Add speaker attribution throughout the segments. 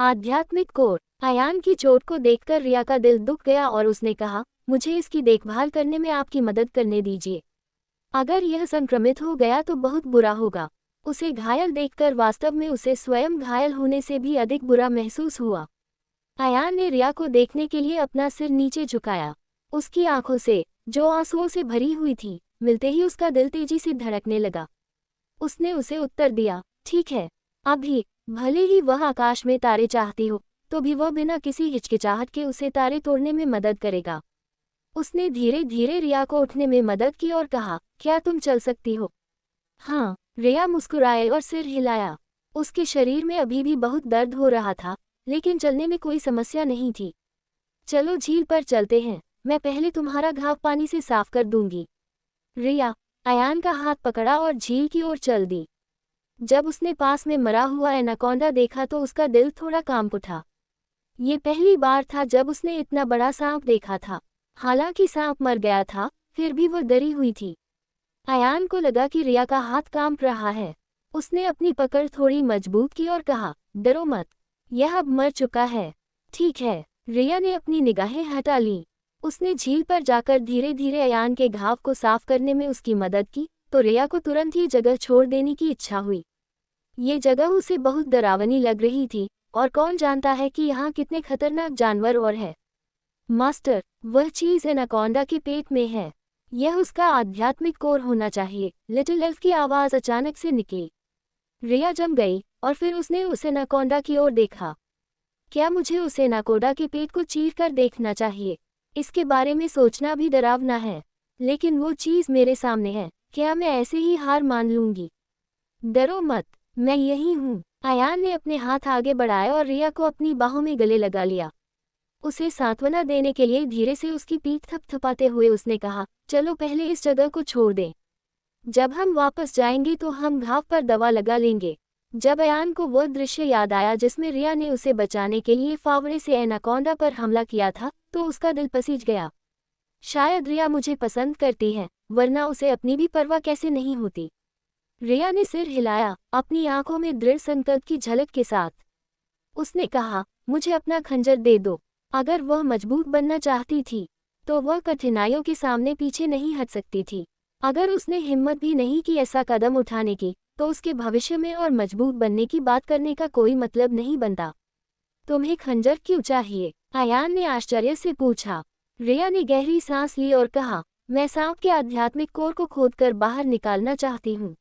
Speaker 1: आध्यात्मिक कोर। अयान की चोट को देखकर रिया का दिल दुख गया और उसने कहा, मुझे इसकी देखभाल करने में आपकी मदद करने दीजिए। अगर यह संक्रमित हो गया तो बहुत बुरा होगा। उसे घायल देखकर वास्तव में उसे स्वयं घायल होने से भी अधिक बुरा महसूस हुआ। अयान ने रिया को देखने के लिए अपना सिर नीचे झुकाया। उसकी आंखों से, जो आंसुओं से भरी हुई थी, मिलते ही उसका दिल तेजी से धड़कने लगा। उसने उसे उत्तर दिया, ठीक है, अभी, भले ही वह आकाश में तारे चाहती हो, तो भी वह बिना किसी हिचकिचाहट के उसे तारे तोड़ने में मदद करेगा। उसने धीरे धीरे रिया को उठने में मदद की और कहा, क्या तुम चल सकती हो? हाँ, रिया मुस्कुराए और सिर हिलाया। उसके शरीर में अभी भी बहुत दर्द हो रहा था, लेकिन चलने में कोई समस्या नहीं थी। चलो झील पर चलते हैं, मैं पहले तुम्हारा घाव पानी से साफ कर दूंगी। रिया, अयान का हाथ पकड़ा और झील की ओर चल दी। जब उसने पास में मरा हुआ एनाकोंडा देखा तो उसका दिल थोड़ा कांप उठा। ये पहली बार था जब उसने इतना बड़ा सांप देखा था। हालांकि सांप मर गया था, फिर भी वह डरी हुई थी। अयान को लगा कि रिया का हाथ कांप रहा है। उसने अपनी पकड़ थोड़ी मजबूत की और कहा, डरो मत, यह अब मर चुका है। ठीक है। रिया ने अपनी निगाहें हटा लीं। उसने झील पर जाकर धीरे धीरे अयान के घाव को साफ करने में उसकी मदद की, तो रिया को तुरंत ही जगह छोड़ देने की इच्छा हुई। ये जगह उसे बहुत डरावनी लग रही थी, और कौन जानता है कि यहाँ कितने खतरनाक जानवर और है। मास्टर, वह चीज़ एनाकोंडा के पेट में है। यह उसका आध्यात्मिक कोर होना चाहिए। लिटिल एल्फ की आवाज़ अचानक से निकली। रिया जम गई, और फिर उसने उस एनाकोंडा की ओर देखा। क्या मुझे उस एनाकोंडा के पेट को चीर कर देखना चाहिए? इसके बारे में सोचना भी डरावना है, लेकिन वो चीज़ मेरे सामने है। क्या मैं ऐसे ही हार मान लूंगी? डरो मत, मैं यही हूँ। अयान ने अपने हाथ आगे बढ़ाए और रिया को अपनी बाहों में गले लगा लिया। उसे सांत्वना देने के लिए धीरे से उसकी पीठ थपथपाते हुए उसने कहा, चलो पहले इस जगह को छोड़ दें। जब हम वापस जाएंगे तो हम घाव पर दवा लगा लेंगे। जब अयान को वह दृश्य याद आया जिसमें रिया ने उसे बचाने के लिए फावड़े से एनाकोंडा पर हमला किया था, तो उसका दिल पसीज गया। शायद रिया मुझे पसंद करती है, वरना उसे अपनी भी परवाह कैसे नहीं होती। रिया ने सिर हिलाया, अपनी आंखों में दृढ़ संकल्प की झलक के साथ। उसने कहा, मुझे अपना खंजर दे दो। अगर वह मजबूत बनना चाहती थी, तो वह कठिनाइयों के सामने पीछे नहीं हट सकती थी। अगर उसने हिम्मत भी नहीं की ऐसा कदम उठाने की, तो उसके भविष्य में और मजबूत बनने की बात करने का कोई मतलब नहीं बनता। तुम्हें खंजर क्यों चाहिए? अयान ने आश्चर्य से पूछा। रिया ने गहरी सांस ली और कहा, मैं सांप के आध्यात्मिक कोर को खोदकर बाहर निकालना चाहती हूँ।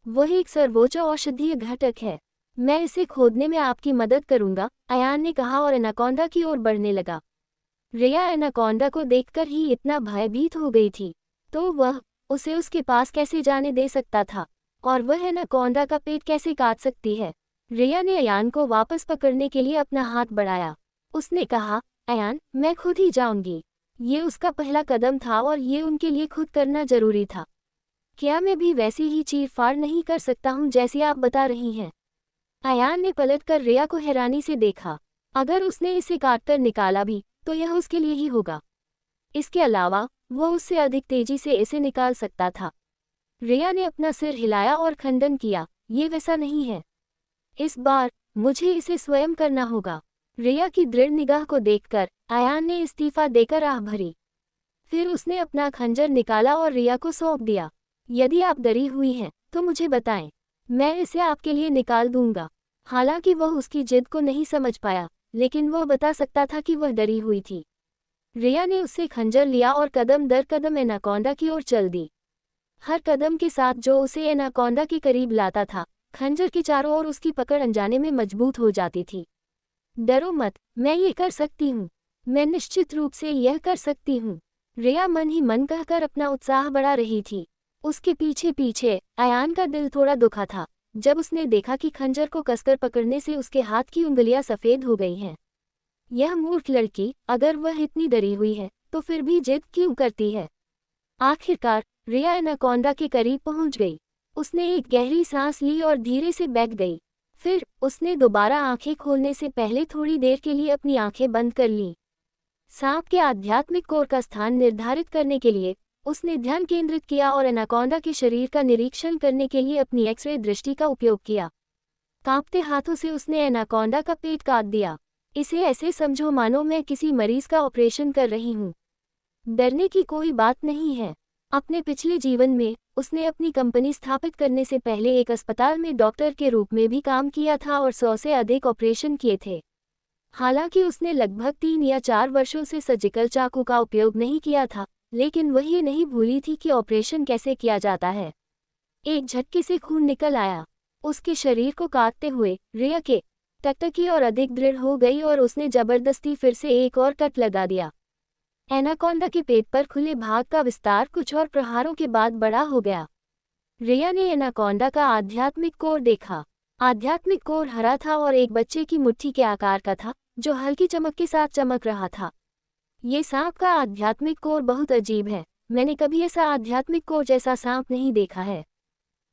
Speaker 1: वह एक सर्वोच्च औषधीय घटक है। मैं इसे खोदने में आपकी मदद करूंगा, अयान ने कहा और एनाकोंडा की ओर बढ़ने लगा। रिया एनाकोंडा को देखकर ही इतना भयभीत हो गई थी, तो वह उसे उसके पास कैसे जाने दे सकता था, और वह एनाकोंडा का पेट कैसे काट सकती है। रिया ने अयान को वापस पकड़ने के लिए अपना हाथ बढ़ाया। उसने कहा, अयान, मैं खुद ही जाऊंगी। ये उसका पहला कदम था और ये उनके लिए खुद करना जरूरी था। क्या मैं भी वैसी ही चीर-फाड़ नहीं कर सकता हूँ जैसी आप बता रही हैं? अयान ने पलटकर रिया को हैरानी से देखा। अगर उसने इसे काटकर निकाला भी, तो यह उसके लिए ही होगा। इसके अलावा, वो उससे अधिक तेजी से इसे निकाल सकता था। रिया ने अपना सिर हिलाया और खंडन किया, ये वैसा नहीं है। इस बार, मुझे इसे स्वयं करना होगा। रिया की दृढ़ निगाह को देखकर, अयान ने इस्तीफा देकर आह भरी। फिर उसने अपना खंजर निकाला और रिया को सौंप दिया। यदि आप डरी हुई हैं, तो मुझे बताएं। मैं इसे आपके लिए निकाल दूंगा। हालांकि वह उसकी जिद को नहीं समझ पाया, लेकिन वह बता सकता था कि वह डरी हुई थी। रिया ने उससे खंजर लिया और कदम दर कदम एनाकोंडा की ओर चल दी। हर कदम के साथ जो उसे एनाकोंडा के करीब लाता था, खंजर के चारों ओर उसकी पकड़ अनजाने में मजबूत हो जाती थी। डरो मत, मैं ये कर सकती हूँ। मैं निश्चित रूप से यह कर सकती हूँ। रिया मन ही मन कहकर अपना उत्साह बढ़ा रही थी। उसके पीछे पीछे अयान का दिल थोड़ा दुखा था, जब उसने देखा कि खंजर को कसकर पकड़ने से उसके हाथ की उंगलियां सफ़ेद हो गई हैं। यह मूर्ख लड़की, अगर वह इतनी डरी हुई है, तो फिर भी जिद क्यों करती है? आखिरकार, रिया एनाकोंडा के करीब पहुंच गई। उसने एक गहरी सांस ली और धीरे से बैठ गई। फिर, उसने दोबारा आंखें खोलने से पहले थोड़ी देर के लिए अपनी आंखें बंद कर लीं। सांप के आध्यात्मिक कोर का स्थान निर्धारित करने के लिए, उसने ध्यान केंद्रित किया और एनाकोंडा के शरीर का निरीक्षण करने के लिए अपनी एक्स-रे दृष्टि का उपयोग किया। कांपते हाथों से उसने एनाकोंडा का पेट काट दिया। इसे ऐसे समझो मानो मैं किसी मरीज का ऑपरेशन कर रही हूँ। डरने की कोई बात नहीं है। अपने पिछले जीवन में उसने अपनी कंपनी स्थापित करने से पहले एक अस्पताल में डॉक्टर के रूप में भी काम किया था और 100 से अधिक ऑपरेशन किए थे। हालांकि उसने लगभग 3 या 4 वर्षों से सर्जिकल चाकू का उपयोग नहीं किया था, लेकिन वह ये नहीं भूली थी कि ऑपरेशन कैसे किया जाता है। एक झटके से खून निकल आया। उसके शरीर को काटते हुए रिया के टकटकी और अधिक दृढ़ हो गई और उसने जबरदस्ती फिर से एक और कट लगा दिया। एनाकोंडा के पेट पर खुले भाग का विस्तार कुछ और प्रहारों के बाद बड़ा हो गया। रिया ने एनाकोंडा का आध्यात्मिक कोर देखा। आध्यात्मिक कोर हरा था और एक बच्चे की मुट्ठी के आकार का था, जो हल्की चमक के साथ चमक रहा था। ये सांप का आध्यात्मिक कोर बहुत अजीब है। मैंने कभी ऐसा आध्यात्मिक कोर जैसा सांप नहीं देखा है,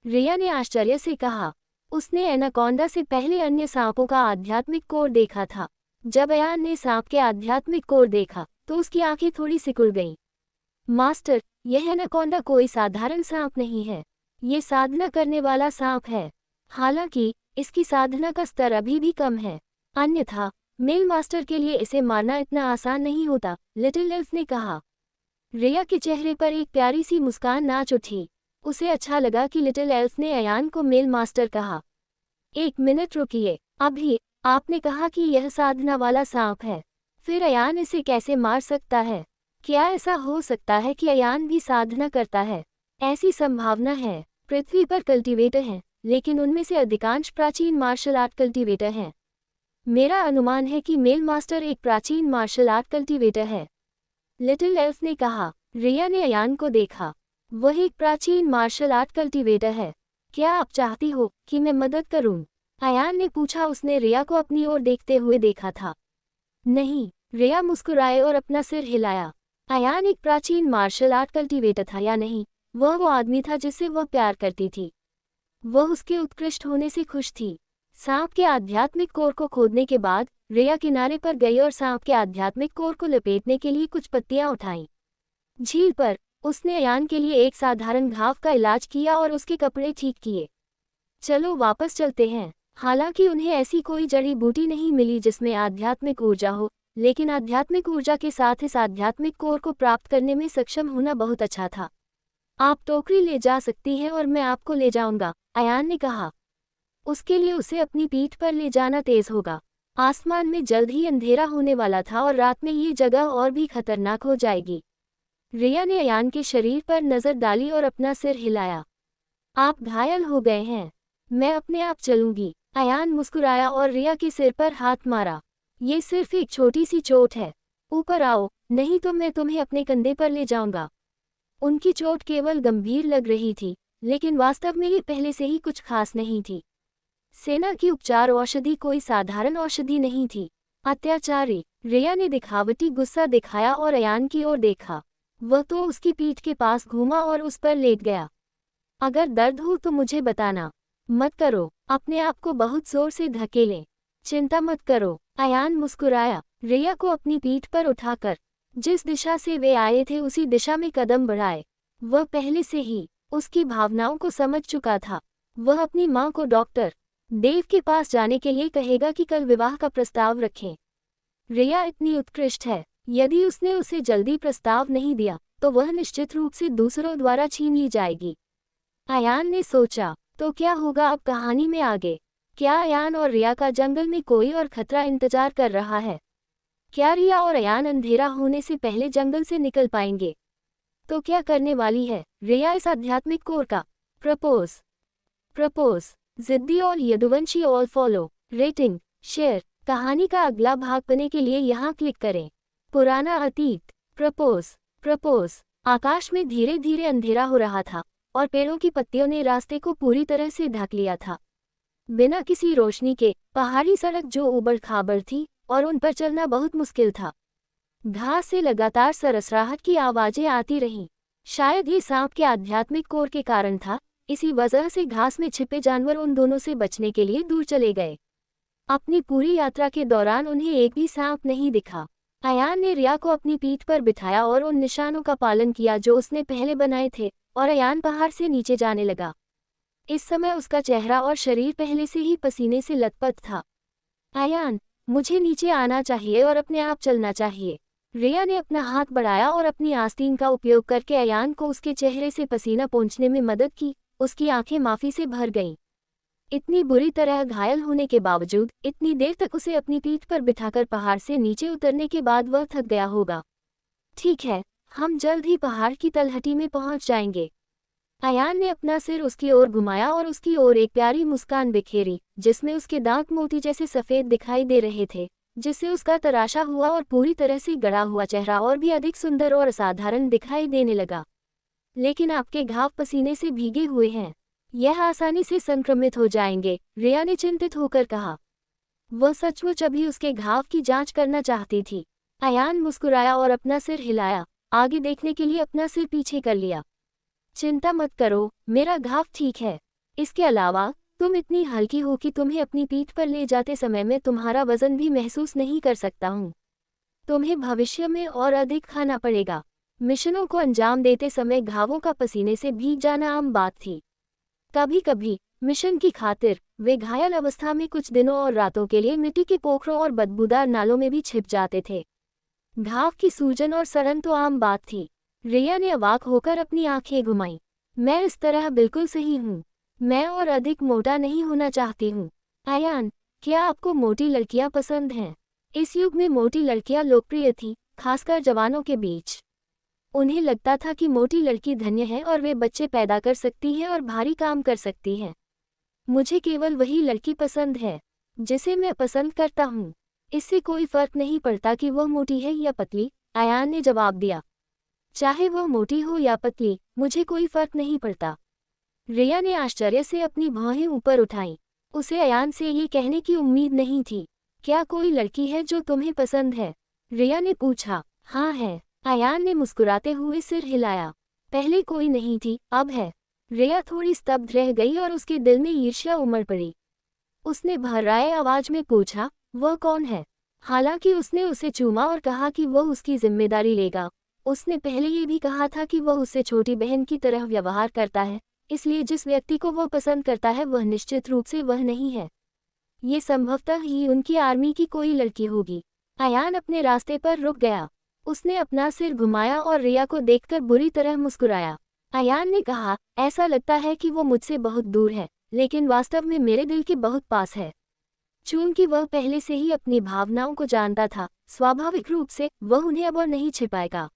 Speaker 1: रिया ने आश्चर्य से कहा। उसने एनाकोंडा से पहले अन्य सांपों का आध्यात्मिक कोर देखा था। जब अयान ने सांप के आध्यात्मिक कोर देखा तो उसकी आंखें थोड़ी सिकुड़ गईं। मास्टर, यह एनाकोंडा कोई साधारण सांप नहीं है। ये साधना करने वाला सांप है। हालांकि इसकी साधना का स्तर अभी भी कम है, अन्यथा मेल मास्टर के लिए इसे मारना इतना आसान नहीं होता, लिटिल एल्फ ने कहा। रिया के चेहरे पर एक प्यारी सी मुस्कान नाच उठी। उसे अच्छा लगा कि लिटिल एल्फ ने अयान को मेल मास्टर कहा। 1 मिनट रुकिए, अभी आपने कहा कि यह साधना वाला सांप है, फिर अयान इसे कैसे मार सकता है? क्या ऐसा हो सकता है कि अयान भी साधना करता है? ऐसी संभावना है। पृथ्वी पर कल्टीवेटर हैं, लेकिन उनमें से अधिकांश प्राचीन मार्शल आर्ट कल्टीवेटर हैं। मेरा अनुमान है कि मेल मास्टर एक प्राचीन मार्शल आर्ट कल्टीवेटर है, लिटिल एल्फ ने कहा। रिया ने अयान को देखा। वह एक प्राचीन मार्शल आर्ट कल्टीवेटर है। क्या आप चाहती हो कि मैं मदद करूं? अयान ने पूछा। उसने रिया को अपनी ओर देखते हुए देखा था। नहीं, रिया मुस्कुराए और अपना सिर हिलाया। अयान एक प्राचीन मार्शल आर्ट कल्टीवेटर था या नहीं, वह वो आदमी था जिससे वह प्यार करती थी। वह उसके उत्कृष्ट होने से खुश थी। सांप के आध्यात्मिक कोर को खोदने के बाद रिया किनारे पर गई और सांप के आध्यात्मिक कोर को लपेटने के लिए कुछ पत्तियां उठाईं। झील पर उसने अयान के लिए एक साधारण घाव का इलाज किया और उसके कपड़े ठीक किए। चलो वापस चलते हैं। हालांकि उन्हें ऐसी कोई जड़ी बूटी नहीं मिली जिसमें आध्यात्मिक ऊर्जा हो, लेकिन आध्यात्मिक ऊर्जा के साथ इस आध्यात्मिक कोर को प्राप्त करने में सक्षम होना बहुत अच्छा था। आप टोकरी ले जा सकती हैं और मैं आपको ले जाऊंगा, अयान ने कहा। उसके लिए उसे अपनी पीठ पर ले जाना तेज होगा। आसमान में जल्द ही अंधेरा होने वाला था और रात में ये जगह और भी खतरनाक हो जाएगी। रिया ने अयान के शरीर पर नजर डाली और अपना सिर हिलाया। आप घायल हो गए हैं, मैं अपने आप चलूंगी। अयान मुस्कुराया और रिया के सिर पर हाथ मारा। ये सिर्फ एक छोटी सी चोट है, ऊपर आओ, नहीं तो मैं तुम्हें अपने कंधे पर ले जाऊंगा। उनकी चोट केवल गंभीर लग रही थी, लेकिन वास्तव में ये पहले से ही कुछ खास नहीं थी। सेना की उपचार औषधि कोई साधारण औषधि नहीं थी। अत्याचारी, रिया ने दिखावटी गुस्सा दिखाया और अयान की ओर देखा। वह तो उसकी पीठ के पास घूमा और उस पर लेट गया। अगर दर्द हो तो मुझे बताना। मत करो, अपने आप को बहुत जोर से धकेलें। चिंता मत करो, अयान मुस्कुराया। रिया को अपनी पीठ पर उठाकर जिस दिशा से वे आए थे उसी दिशा में कदम बढ़ाए। वह पहले से ही उसकी भावनाओं को समझ चुका था। वह अपनी माँ को डॉक्टर देव के पास जाने के लिए कहेगा कि कल विवाह का प्रस्ताव रखें। रिया इतनी उत्कृष्ट है, यदि उसने उसे जल्दी प्रस्ताव नहीं दिया तो वह निश्चित रूप से दूसरों द्वारा छीन ली जाएगी। अयान ने सोचा, तो क्या होगा अब कहानी में आगे? क्या अयान और रिया का जंगल में कोई और खतरा इंतजार कर रहा है? क्या रिया और अयान अंधेरा होने से पहले जंगल से निकल पाएंगे? तो क्या करने वाली है रिया इस आध्यात्मिक कोर का? प्रपोज जिद्दी और Yaduvanshi all follow. Rating, share. कहानी का अगला भाग पाने के लिए यहाँ क्लिक करें। पुराना अतीत। प्रपोज। आकाश में धीरे धीरे अंधेरा हो रहा था और पेड़ों की पत्तियों ने रास्ते को पूरी तरह से ढक लिया था। बिना किसी रोशनी के पहाड़ी सड़क जो ऊबड़ खाबड़ थी और उन पर चलना बहुत मुश्किल था। घास से लगातार सरसराहट की आवाजें आती रहीं। शायद ये सांप के आध्यात्मिक कोर के कारण था। इसी वजह से घास में छिपे जानवर उन दोनों से बचने के लिए दूर चले गए। अपनी पूरी यात्रा के दौरान उन्हें एक भी सांप नहीं दिखा। अयान ने रिया को अपनी पीठ पर बिठाया और उन निशानों का पालन किया जो उसने पहले बनाए थे, और अयान पहाड़ से नीचे जाने लगा। इस समय उसका चेहरा और शरीर पहले से ही पसीने से लथपथ था। अयान, मुझे नीचे आना चाहिए और अपने आप चलना चाहिए। रिया ने अपना हाथ बढ़ाया और अपनी आस्तीन का उपयोग करके अयान को उसके चेहरे से पसीना पोंछने में मदद की। उसकी आंखें माफी से भर गईं। इतनी बुरी तरह घायल होने के बावजूद इतनी देर तक उसे अपनी पीठ पर बिठाकर पहाड़ से नीचे उतरने के बाद वह थक गया होगा। ठीक है, हम जल्द ही पहाड़ की तलहटी में पहुंच जाएंगे। अयान ने अपना सिर उसकी ओर घुमाया और उसकी ओर एक प्यारी मुस्कान बिखेरी, जिसमें उसके दांत मोती जैसे सफ़ेद दिखाई दे रहे थे, जिससे उसका तराशा हुआ और पूरी तरह से गड़ा हुआ चेहरा और भी अधिक सुंदर और असाधारण दिखाई देने लगा। लेकिन आपके घाव पसीने से भीगे हुए हैं, यह आसानी से संक्रमित हो जाएंगे, रिया ने चिंतित होकर कहा। वह सचमुच अभी उसके घाव की जांच करना चाहती थी। अयान मुस्कुराया और अपना सिर हिलाया, आगे देखने के लिए अपना सिर पीछे कर लिया। चिंता मत करो, मेरा घाव ठीक है। इसके अलावा तुम इतनी हल्की हो कि तुम्हें अपनी पीठ पर ले जाते समय मैं तुम्हारा वजन भी महसूस नहीं कर सकता हूँ। तुम्हें भविष्य में और अधिक खाना पड़ेगा। मिशनों को अंजाम देते समय घावों का पसीने से भीग जाना आम बात थी। कभी कभी मिशन की खातिर वे घायल अवस्था में कुछ दिनों और रातों के लिए मिट्टी के पोखरों और बदबूदार नालों में भी छिप जाते थे। घाव की सूजन और सड़न तो आम बात थी। रिया ने अवाक होकर अपनी आंखें घुमाईं। मैं इस तरह बिल्कुल सही हूँ। मैं और अधिक मोटा नहीं होना चाहती हूँ। अयान, क्या आपको मोटी लड़कियाँ पसंद हैं? इस युग में मोटी लड़कियाँ लोकप्रिय थीं, खासकर जवानों के बीच। उन्हें लगता था कि मोटी लड़की धन्य है और वे बच्चे पैदा कर सकती है और भारी काम कर सकती है। मुझे केवल वही लड़की पसंद है जिसे मैं पसंद करता हूँ। इससे कोई फर्क नहीं पड़ता कि वह मोटी है या पतली, अयान ने जवाब दिया। चाहे वह मोटी हो या पतली, मुझे कोई फर्क नहीं पड़ता। रिया ने आश्चर्य से अपनी भौहें ऊपर उठाईं। उसे अयान से ये कहने की उम्मीद नहीं थी। क्या कोई लड़की है जो तुम्हें पसंद है? रिया ने पूछा। हाँ है, अयान ने मुस्कुराते हुए सिर हिलाया। पहले कोई नहीं थी, अब है। रिया थोड़ी स्तब्ध रह गई और उसके दिल में ईर्ष्या उमड़ पड़ी। उसने भर्राए आवाज में पूछा, वह कौन है? हालांकि उसने उसे चूमा और कहा कि वह उसकी जिम्मेदारी लेगा, उसने पहले ये भी कहा था कि वह उससे छोटी बहन की तरह व्यवहार करता है, इसलिए जिस व्यक्ति को वह पसंद करता है वह निश्चित रूप से वह नहीं है। ये संभवतः ही उनकी आर्मी की कोई लड़की होगी। अयान अपने रास्ते पर रुक गया। उसने अपना सिर घुमाया और रिया को देखकर बुरी तरह मुस्कुराया। अयान ने कहा, ऐसा लगता है कि वो मुझसे बहुत दूर है, लेकिन वास्तव में मेरे दिल के बहुत पास है। चूंकि वह पहले से ही अपनी भावनाओं को जानता था, स्वाभाविक रूप से वह उन्हें अब और नहीं छिपाएगा।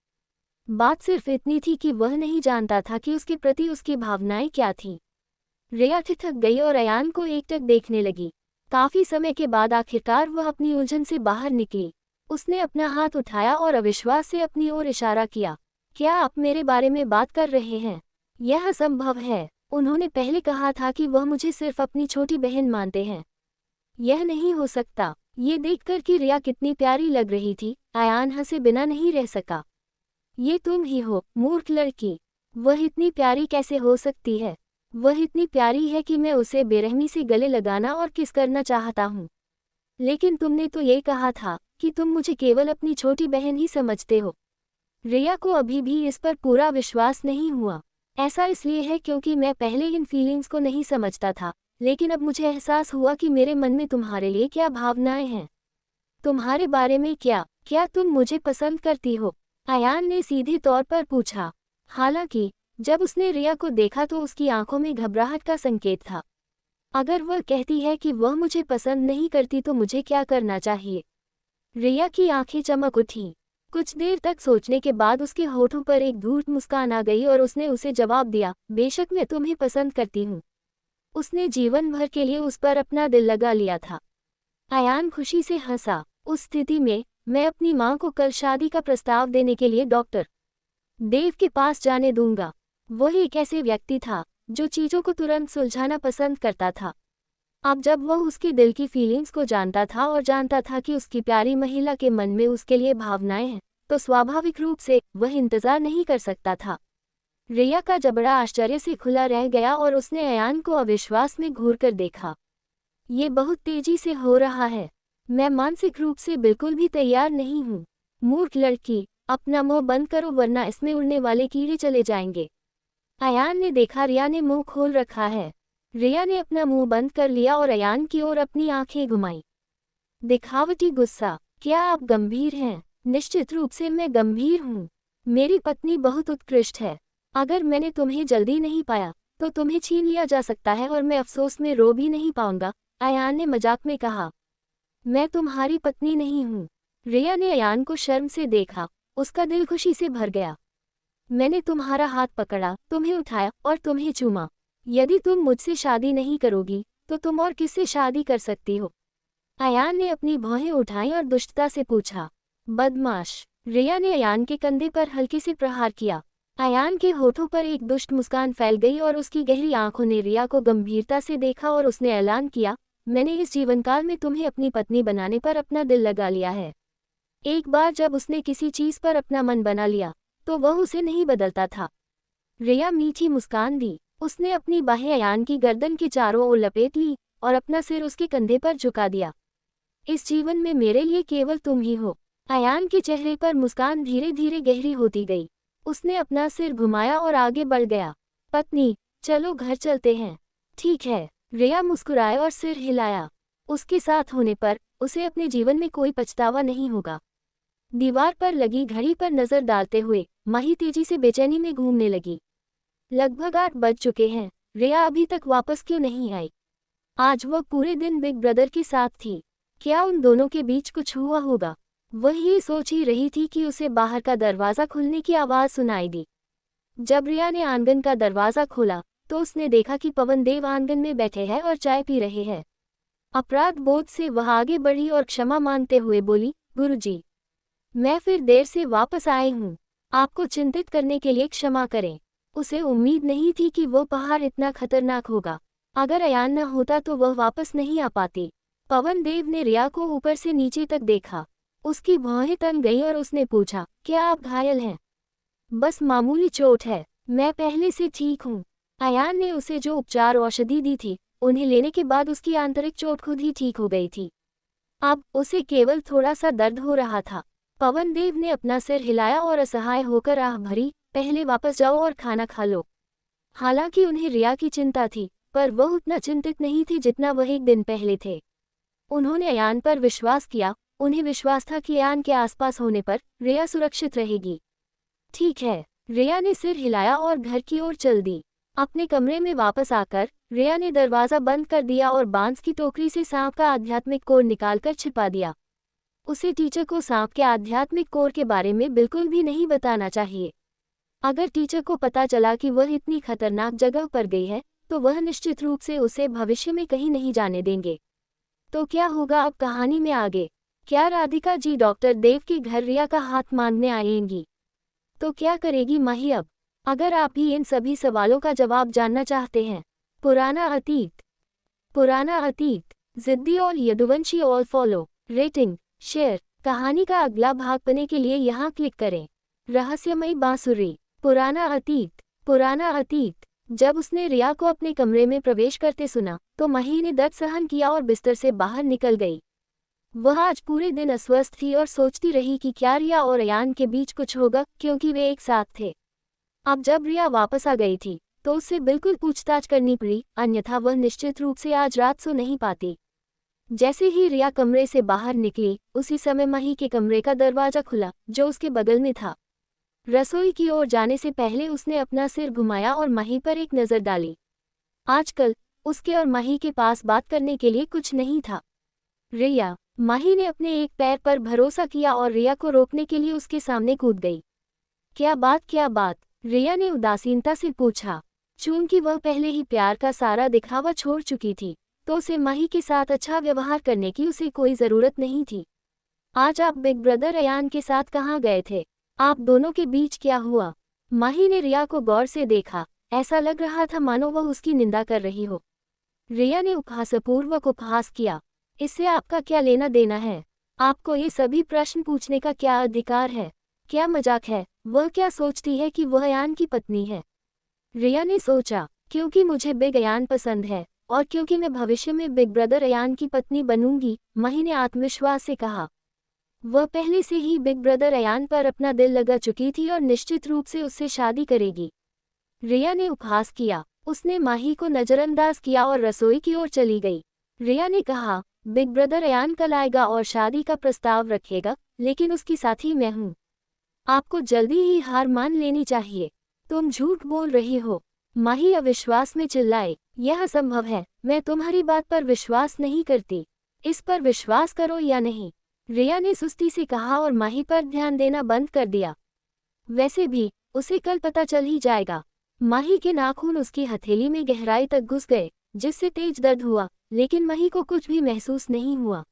Speaker 1: बात सिर्फ इतनी थी कि वह नहीं जानता था कि उसके प्रति उसकी भावनाएं क्या थीं। रिया ठिठक गई और अयान को एकटक देखने लगी। काफी समय के बाद आखिरकार वह अपनी उलझन से बाहर निकली। उसने अपना हाथ उठाया और अविश्वास से अपनी ओर इशारा किया। क्या आप मेरे बारे में बात कर रहे हैं? यह असंभव है। उन्होंने पहले कहा था कि वह मुझे सिर्फ अपनी छोटी बहन मानते हैं। यह नहीं हो सकता। ये देखकर कि रिया कितनी प्यारी लग रही थी, अयान हंसे बिना नहीं रह सका। ये तुम ही हो, मूर्ख लड़की। वह इतनी प्यारी कैसे हो सकती है? वह इतनी प्यारी है कि मैं उसे बेरहमी से गले लगाना और किस करना चाहता हूँ। लेकिन तुमने तो ये कहा था कि तुम मुझे केवल अपनी छोटी बहन ही समझते हो। रिया को अभी भी इस पर पूरा विश्वास नहीं हुआ। ऐसा इसलिए है क्योंकि मैं पहले इन फीलिंग्स को नहीं समझता था, लेकिन अब मुझे एहसास हुआ कि मेरे मन में तुम्हारे लिए क्या भावनाएं हैं। तुम्हारे बारे में क्या तुम मुझे पसंद करती हो? अयान ने सीधे तौर पर पूछा। हालांकि जब उसने रिया को देखा तो उसकी आंखों में घबराहट का संकेत था। अगर वह कहती है कि वह मुझे पसंद नहीं करती तो मुझे क्या करना चाहिए? रिया की आंखें चमक उठीं। कुछ देर तक सोचने के बाद उसके होठों पर एक धूर्त मुस्कान आ गई और उसने उसे जवाब दिया, बेशक मैं तुम्हें पसंद करती हूँ। उसने जीवन भर के लिए उस पर अपना दिल लगा लिया था। अयान खुशी से हंसा। उस स्थिति में मैं अपनी माँ को कल शादी का प्रस्ताव देने के लिए डॉक्टर देव के पास जाने दूंगा। वह एक ऐसे व्यक्ति था जो चीज़ों को तुरंत सुलझाना पसंद करता था। अब जब वह उसके दिल की फीलिंग्स को जानता था और जानता था कि उसकी प्यारी महिला के मन में उसके लिए भावनाएं हैं, तो स्वाभाविक रूप से वह इंतजार नहीं कर सकता था। रिया का जबड़ा आश्चर्य से खुला रह गया और उसने अयान को अविश्वास में घूरकर देखा। ये बहुत तेजी से हो रहा है। मैं मानसिक रूप से बिल्कुल भी तैयार नहीं हूँ। मूर्ख लड़की, अपना मुंह बंद करो वरना इसमें उड़ने वाले कीड़े चले जाएंगे। अयान ने देखा रिया ने मुंह खोल रखा है। रिया ने अपना मुंह बंद कर लिया और अयान की ओर अपनी आंखें घुमाई। दिखावटी गुस्सा, क्या आप गंभीर हैं? निश्चित रूप से मैं गंभीर हूँ। मेरी पत्नी बहुत उत्कृष्ट है। अगर मैंने तुम्हें जल्दी नहीं पाया तो तुम्हें छीन लिया जा सकता है और मैं अफसोस में रो भी नहीं पाऊंगा, अयान ने मजाक में कहा। मैं तुम्हारी पत्नी नहीं हूँ। रिया ने अयान को शर्म से देखा, उसका दिल खुशी से भर गया। मैंने तुम्हारा हाथ पकड़ा, तुम्हें उठाया और तुम्हें चूमा। यदि तुम मुझसे शादी नहीं करोगी तो तुम और किससे शादी कर सकती हो? अयान ने अपनी भौहें उठाई और दुष्टता से पूछा। बदमाश। रिया ने अयान के कंधे पर हल्के से प्रहार किया। अयान के होठों पर एक दुष्ट मुस्कान फैल गई और उसकी गहरी आंखों ने रिया को गंभीरता से देखा और उसने ऐलान किया, मैंने इस जीवनकाल में तुम्हें अपनी पत्नी बनाने पर अपना दिल लगा लिया है। एक बार जब उसने किसी चीज पर अपना मन बना लिया तो वह उसे नहीं बदलता था। रिया मीठी मुस्कान दी। उसने अपनी बाहें अयान की गर्दन के चारों ओर लपेट ली और अपना सिर उसके कंधे पर झुका दिया। इस जीवन में मेरे लिए केवल तुम ही हो। अयान के चेहरे पर मुस्कान धीरे धीरे गहरी होती गई। उसने अपना सिर घुमाया और आगे बढ़ गया। पत्नी, चलो घर चलते हैं। ठीक है। रिया मुस्कुराए और सिर हिलाया। उसके साथ होने पर उसे अपने जीवन में कोई पछतावा नहीं होगा। दीवार पर लगी घड़ी पर नजर डालते हुए माही तेजी से बेचैनी में घूमने लगी। लगभग 8 बज चुके हैं। रिया अभी तक वापस क्यों नहीं आई? आज वह पूरे दिन बिग ब्रदर के साथ थी। क्या उन दोनों के बीच कुछ हुआ होगा? वह ये सोच ही रही थी कि उसे बाहर का दरवाज़ा खुलने की आवाज़ सुनाई दी। जब रिया ने आंगन का दरवाज़ा खोला तो उसने देखा कि पवन देव आंगन में बैठे हैं और चाय पी रहे हैं। अपराध बोध से वह आगे बढ़ी और क्षमा मांगते हुए बोली, गुरुजी, मैं फिर देर से वापस आई हूँ। आपको चिंतित करने के लिए क्षमा करें। उसे उम्मीद नहीं थी कि वो पहाड़ इतना खतरनाक होगा। अगर अयान न होता तो वह वापस नहीं आ पाती। पवन देव ने रिया को ऊपर से नीचे तक देखा। उसकी भौहें तन गई और उसने पूछा, क्या आप घायल हैं? बस मामूली चोट है, मैं पहले से ठीक हूँ। अयान ने उसे जो उपचार औषधि दी थी उन्हें लेने के बाद उसकी आंतरिक चोट खुद ही ठीक हो गई थी। अब उसे केवल थोड़ा सा दर्द हो रहा था। पवन देव ने अपना सिर हिलाया और असहाय होकर आह भरी, पहले वापस जाओ और खाना खा लो। हालांकि उन्हें रिया की चिंता थी, पर वह उतना चिंतित नहीं थे जितना वह एक दिन पहले थे। उन्होंने अयान पर विश्वास किया। उन्हें विश्वास था कि अयान के आसपास होने पर रिया सुरक्षित रहेगी। ठीक है। रिया ने सिर हिलाया और घर की ओर चल दी। अपने कमरे में वापस आकर रिया ने दरवाज़ा बंद कर दिया और बांस की टोकरी से सांप का आध्यात्मिक कोर निकालकर छिपा दिया। उसे टीचर को सांप के आध्यात्मिक कोर के बारे में बिल्कुल भी नहीं बताना चाहिए। अगर टीचर को पता चला कि वह इतनी खतरनाक जगह पर गई है तो वह निश्चित रूप से उसे भविष्य में कहीं नहीं जाने देंगे। तो क्या होगा अब कहानी में आगे? क्या राधिका जी डॉक्टर देव के घर रिया का हाथ मांगने आएंगी? तो क्या करेगी माही अब? अगर आप भी इन सभी सवालों का जवाब जानना चाहते हैं। पुराना अतीत, जिद्दी और Yaduvanshi all follow, rating, share. कहानी का अगला भाग पाने के लिए यहाँ क्लिक करें। रहस्यमयी बांसुरी। पुराना अतीत। जब उसने रिया को अपने कमरे में प्रवेश करते सुना तो माही ने दर्द सहन किया और बिस्तर से बाहर निकल गई। वह आज पूरे दिन अस्वस्थ थी और सोचती रही कि क्या रिया और अयान के बीच कुछ होगा, क्योंकि वे एक साथ थे। अब जब रिया वापस आ गई थी तो उससे बिल्कुल पूछताछ करनी पड़ी, अन्यथा वह निश्चित रूप से आज रात सो नहीं पाती। जैसे ही रिया कमरे से बाहर निकली उसी समय माही के कमरे का दरवाजा खुला जो उसके बगल में था। रसोई की ओर जाने से पहले उसने अपना सिर घुमाया और माही पर एक नज़र डाली। आजकल उसके और माही के पास बात करने के लिए कुछ नहीं था। रिया। माही ने अपने एक पैर पर भरोसा किया और रिया को रोकने के लिए उसके सामने कूद गई। क्या बात? रिया ने उदासीनता से पूछा। चूंकि वह पहले ही प्यार का सारा दिखावा छोड़ चुकी थी तो उसे माही के साथ अच्छा व्यवहार करने की उसे कोई ज़रूरत नहीं थी। आज आप बिग ब्रदर अयान के साथ कहाँ गए थे? आप दोनों के बीच क्या हुआ? माही ने रिया को गौर से देखा। ऐसा लग रहा था मानो वह उसकी निंदा कर रही हो। रिया ने उपहासपूर्वक उपहास किया। इससे आपका क्या लेना देना है? आपको ये सभी प्रश्न पूछने का क्या अधिकार है? क्या मजाक है? वह क्या सोचती है कि वह अयान की पत्नी है? रिया ने सोचा, क्योंकि मुझे बिग अयान पसंद है और क्योंकि मैं भविष्य में बिग ब्रदर अयान की पत्नी बनूंगी, माही ने आत्मविश्वास से कहा। वह पहले से ही बिग ब्रदर अयान पर अपना दिल लगा चुकी थी और निश्चित रूप से उससे शादी करेगी। रिया ने उपहास किया। उसने माही को नजरअंदाज किया और रसोई की ओर चली गई। रिया ने कहा, बिग ब्रदर अयान कल आएगा और शादी का प्रस्ताव रखेगा, लेकिन उसकी साथी मैं हूँ। आपको जल्दी ही हार मान लेनी चाहिए। तुम झूठ बोल रही हो। माही अविश्वास में चिल्लाए, यह असंभव है, मैं तुम्हारी बात पर विश्वास नहीं करती। इस पर विश्वास करो या नहीं। रिया ने सुस्ती से कहा और माही पर ध्यान देना बंद कर दिया। वैसे भी उसे कल पता चल ही जाएगा। माही के नाखून उसकी हथेली में गहराई तक घुस गए, जिससे तेज दर्द हुआ, लेकिन माही को कुछ भी महसूस नहीं हुआ।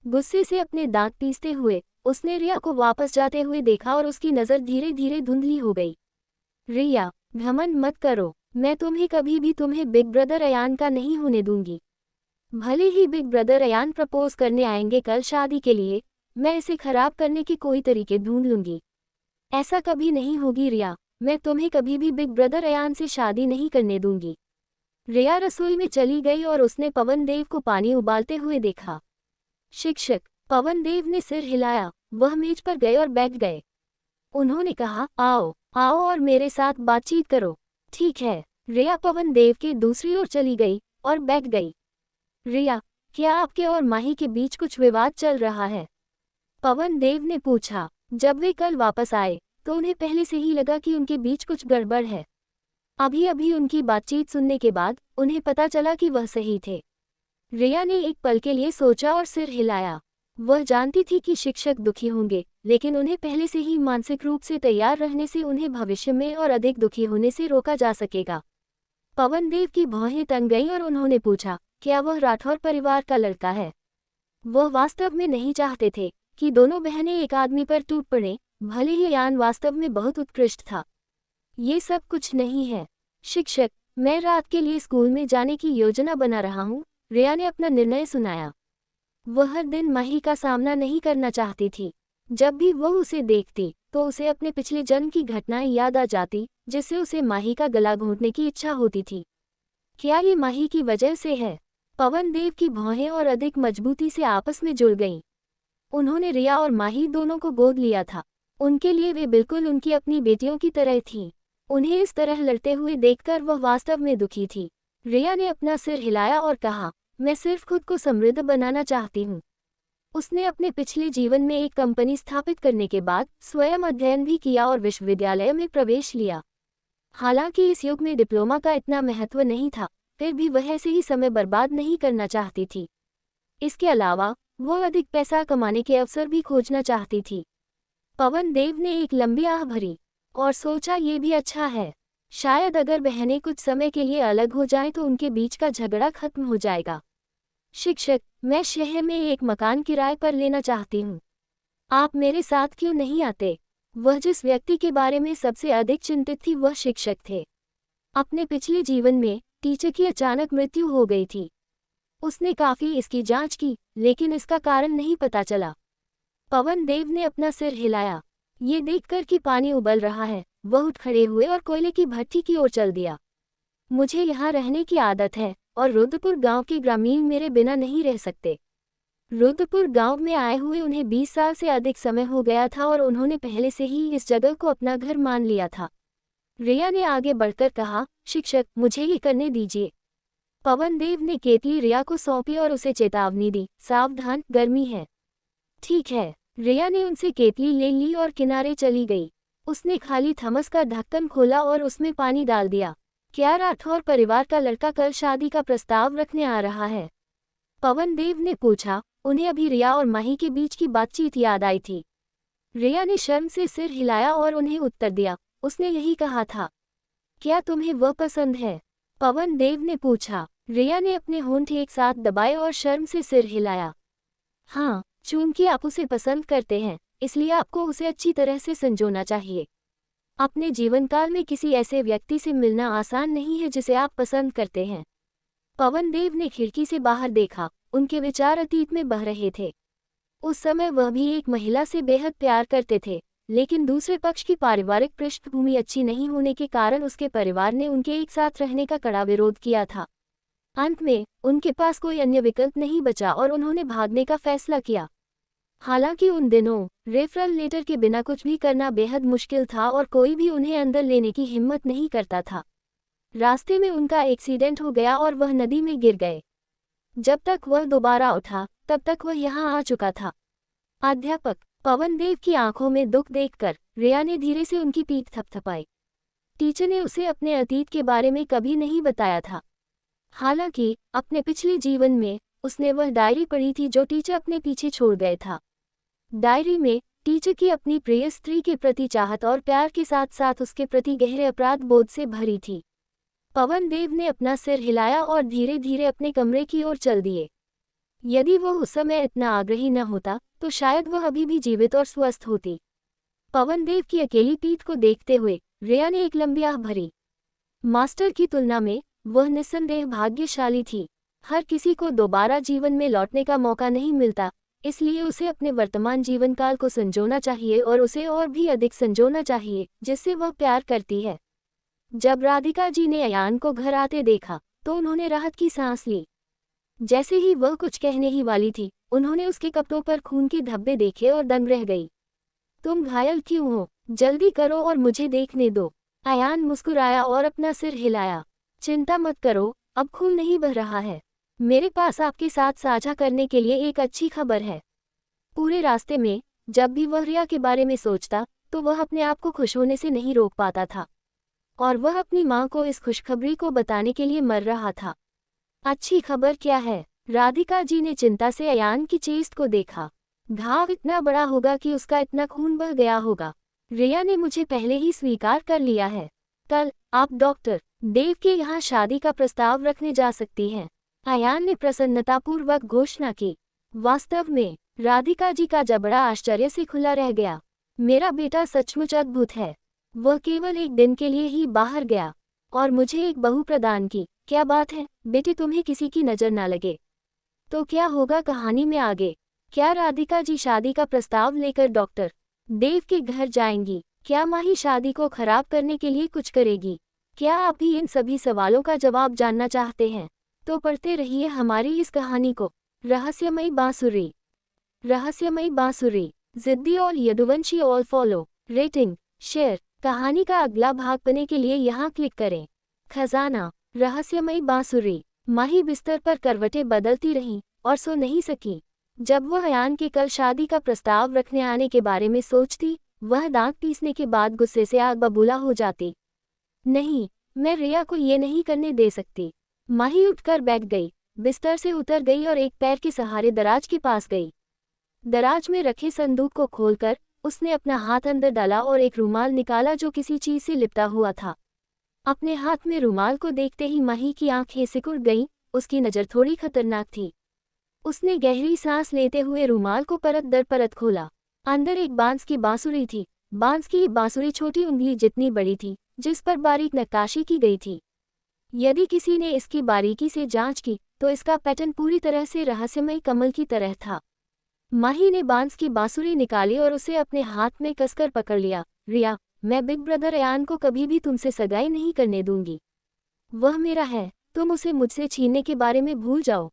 Speaker 1: गुस्से से अपने दांत पीसते हुए उसने रिया को वापस जाते हुए देखा और उसकी नज़र धीरे धीरे धुंधली हो गई। रिया, घमंड मत करो, मैं तुम्हें बिग ब्रदर अयान का नहीं होने दूंगी। भले ही बिग ब्रदर अयान प्रपोज करने आएंगे कल शादी के लिए, मैं इसे खराब करने के कोई तरीके ढूंढ लूंगी। ऐसा कभी नहीं होगी रिया, मैं तुम्हें कभी भी बिग ब्रदर अयान से शादी नहीं करने दूंगी। रिया रसोई में चली गई और उसने पवन देव को पानी उबालते हुए देखा। शिक्षक, पवन देव ने सिर हिलाया। वह मेज पर गए और बैठ गए। उन्होंने कहा, आओ आओ और मेरे साथ बातचीत करो। ठीक है। रिया पवन देव के दूसरी ओर चली गई और बैठ गई। रिया, क्या आपके और माही के बीच कुछ विवाद चल रहा है? पवन देव ने पूछा। जब वे कल वापस आए तो उन्हें पहले से ही लगा कि उनके बीच कुछ गड़बड़ है। अभी अभी उनकी बातचीत सुनने के बाद उन्हें पता चला कि वह सही थे। रिया ने एक पल के लिए सोचा और सिर हिलाया। वह जानती थी कि शिक्षक दुखी होंगे, लेकिन उन्हें पहले से ही मानसिक रूप से तैयार रहने से उन्हें भविष्य में और अधिक दुखी होने से रोका जा सकेगा। पवन देव की भौहें तन गईं और उन्होंने पूछा, क्या वह राठौर परिवार का लड़का है? वह वास्तव में नहीं चाहते थे कि दोनों बहनें एक आदमी पर टूट पड़ें, भले ही अयान वास्तव में बहुत उत्कृष्ट था। ये सब कुछ नहीं है। शिक्षक, मैं रात के लिए स्कूल में जाने की योजना बना रहा हूँ। रिया ने अपना निर्णय सुनाया। वह हर दिन माही का सामना नहीं करना चाहती थी। जब भी वह उसे देखती तो उसे अपने पिछले जन्म की घटनाएं याद आ जाती, जिससे उसे माही का गला घोंटने की इच्छा होती थी। क्या ये माही की वजह से है? पवन देव की भौहें और अधिक मजबूती से आपस में जुड़ गईं। उन्होंने रिया और माही दोनों को गोद लिया था। उनके लिए वे बिल्कुल उनकी अपनी बेटियों की तरह थीं। उन्हें इस तरह लड़ते हुए देखकर वह वास्तव में दुखी थी। रिया ने अपना सिर हिलाया और कहा, मैं सिर्फ खुद को समृद्ध बनाना चाहती हूँ। उसने अपने पिछले जीवन में एक कंपनी स्थापित करने के बाद स्वयं अध्ययन भी किया और विश्वविद्यालय में प्रवेश लिया। हालांकि इस युग में डिप्लोमा का इतना महत्व नहीं था, फिर भी वह ऐसे ही समय बर्बाद नहीं करना चाहती थी। इसके अलावा वह अधिक पैसा कमाने के अवसर भी खोजना चाहती थी। पवन देव ने एक लंबी आह भरी और सोचा, ये भी अच्छा है। शायद अगर बहनें कुछ समय के लिए अलग हो जाएं तो उनके बीच का झगड़ा खत्म हो जाएगा। शिक्षक, मैं शहर में एक मकान किराए पर लेना चाहती हूँ। आप मेरे साथ क्यों नहीं आते? वह जिस व्यक्ति के बारे में सबसे अधिक चिंतित थी वह शिक्षक थे। अपने पिछले जीवन में टीचर की अचानक मृत्यु हो गई थी। उसने काफी इसकी जांच की, लेकिन इसका कारण नहीं पता चला। पवन देव ने अपना सिर हिलाया। ये देखकर कि पानी उबल रहा है, वह उठ खड़े हुए और कोयले की भट्टी की ओर चल दिया। मुझे यहाँ रहने की आदत है और रुद्रपुर गांव के ग्रामीण मेरे बिना नहीं रह सकते। रुद्रपुर गांव में आए हुए उन्हें 20 साल से अधिक समय हो गया था और उन्होंने पहले से ही इस जगह को अपना घर मान लिया था। रिया ने आगे बढ़कर कहा, शिक्षक, मुझे ये करने दीजिए। पवन देव ने केतली रिया को सौंपी और उसे चेतावनी दी, सावधान, गर्मी है। ठीक है। रिया ने उनसे केतली ले ली और किनारे चली गई। उसने खाली थमस का ढक्कन खोला और उसमें पानी डाल दिया। क्या राठौर परिवार का लड़का कल शादी का प्रस्ताव रखने आ रहा है? पवन देव ने पूछा। उन्हें अभी रिया और माही के बीच की बातचीत याद आई थी। रिया ने शर्म से सिर हिलाया और उन्हें उत्तर दिया, उसने यही कहा था। क्या तुम्हें वह पसंद है? पवन देव ने पूछा। रिया ने अपने होंठ एक साथ दबाए और शर्म से सिर हिलाया। हाँ, चूंकि आप उसे पसंद करते हैं, इसलिए आपको उसे अच्छी तरह से संजोना चाहिए। अपने जीवनकाल में किसी ऐसे व्यक्ति से मिलना आसान नहीं है जिसे आप पसंद करते हैं। पवन देव ने खिड़की से बाहर देखा। उनके विचार अतीत में बह रहे थे। उस समय वह भी एक महिला से बेहद प्यार करते थे, लेकिन दूसरे पक्ष की पारिवारिक पृष्ठभूमि अच्छी नहीं होने के कारण उसके परिवार ने उनके एक साथ रहने का कड़ा विरोध किया था। अंत में उनके पास कोई अन्य विकल्प नहीं बचा और उन्होंने भागने का फैसला किया। हालांकि उन दिनों रेफरल लेटर के बिना कुछ भी करना बेहद मुश्किल था और कोई भी उन्हें अंदर लेने की हिम्मत नहीं करता था। रास्ते में उनका एक्सीडेंट हो गया और वह नदी में गिर गए। जब तक वह दोबारा उठा तब तक वह यहाँ आ चुका था। अध्यापक पवनदेव की आंखों में दुख देखकर रिया ने धीरे से उनकी पीठ थपथपाई। टीचर ने उसे अपने अतीत के बारे में कभी नहीं बताया था। हालांकि अपने पिछले जीवन में उसने वह डायरी पढ़ी थी जो टीचर अपने पीछे छोड़ गए था। डायरी में टीचर की अपनी प्रिय स्त्री के प्रति चाहत और प्यार के साथ साथ उसके प्रति गहरे अपराध बोध से भरी थी। पवनदेव ने अपना सिर हिलाया और धीरे धीरे अपने कमरे की ओर चल दिए। यदि वह उस समय इतना आग्रही न होता तो शायद वह अभी भी जीवित और स्वस्थ होती। पवनदेव की अकेली पीठ को देखते हुए रिया ने एक लंबी आह भरी। मास्टर की तुलना में वह निस्संदेह भाग्यशाली थी। हर किसी को दोबारा जीवन में लौटने का मौका नहीं मिलता, इसलिए उसे अपने वर्तमान जीवन काल को संजोना चाहिए और उसे और भी अधिक संजोना चाहिए जिससे वह प्यार करती है। जब राधिका जी ने अयान को घर आते देखा तो उन्होंने राहत की सांस ली। जैसे ही वह कुछ कहने ही वाली थी, उन्होंने उसके कपड़ों पर खून के धब्बे देखे और दंग रह गई। तुम घायल क्यों हो? जल्दी करो और मुझे देखने दो। अयान मुस्कुराया और अपना सिर हिलाया। चिंता मत करो, अब खून नहीं बह रहा है। मेरे पास आपके साथ साझा करने के लिए एक अच्छी खबर है। पूरे रास्ते में जब भी वह रिया के बारे में सोचता तो वह अपने आप को खुश होने से नहीं रोक पाता था, और वह अपनी माँ को इस खुशखबरी को बताने के लिए मर रहा था। अच्छी खबर क्या है? राधिका जी ने चिंता से अयान की चेस्ट को देखा। घाव इतना बड़ा होगा कि उसका इतना खून बह गया होगा। रिया ने मुझे पहले ही स्वीकार कर लिया है। कल आप डॉक्टर देव के यहाँ शादी का प्रस्ताव रखने जा सकती हैं। अयान ने प्रसन्नतापूर्वक घोषणा की। वास्तव में राधिका जी का जबड़ा आश्चर्य से खुला रह गया। मेरा बेटा सचमुच अद्भुत है। वह केवल एक दिन के लिए ही बाहर गया और मुझे एक बहू प्रदान की। क्या बात है बेटे, तुम्हें किसी की नज़र ना लगे तो क्या होगा कहानी में आगे? क्या राधिका जी शादी का प्रस्ताव लेकर डॉक्टर देव के घर जाएंगी? क्या माही शादी को खराब करने के लिए कुछ करेगी? क्या आप भी इन सभी सवालों का जवाब जानना चाहते हैं? तो पढ़ते रहिए हमारी इस कहानी को। रहस्यमयी बांसुरी। रहस्यमयी बांसुरी। जिद्दी और Yaduvanshi all follow. Rating, share. कहानी का अगला भाग पाने के लिए यहाँ क्लिक करें। खजाना। रहस्यमयी बांसुरी। माही बिस्तर पर करवटें बदलती रहीं और सो नहीं सकी। जब वह अयान के कल शादी का प्रस्ताव रखने आने के बारे में सोचती, वह दांत पीसने के बाद गुस्से से आग बबूला हो जाती। नहीं, मैं रिया को ये नहीं करने दे सकती। माही उठकर बैठ गई, बिस्तर से उतर गई और एक पैर के सहारे दराज के पास गई। दराज में रखे संदूक को खोलकर उसने अपना हाथ अंदर डाला और एक रुमाल निकाला जो किसी चीज से लिपटा हुआ था। अपने हाथ में रुमाल को देखते ही माही की आंखें सिकुड़ गईं, उसकी नज़र थोड़ी खतरनाक थी। उसने गहरी सांस लेते हुए रुमाल को परत दर परत खोला। अंदर एक बांस की बांसुरी थी। बांस की बांसुरी छोटी उंगली जितनी बड़ी थी, जिस पर बारीक नक्काशी की गई थी। यदि किसी ने इसकी बारीकी से जांच की तो इसका पैटर्न पूरी तरह से रहस्यमय कमल की तरह था। माही ने बांस की बांसुरी निकाली और उसे अपने हाथ में कसकर पकड़ लिया। रिया, मैं बिग ब्रदर अयान को कभी भी तुमसे सगाई नहीं करने दूंगी। वह मेरा है, तुम उसे मुझसे छीनने के बारे में भूल जाओ।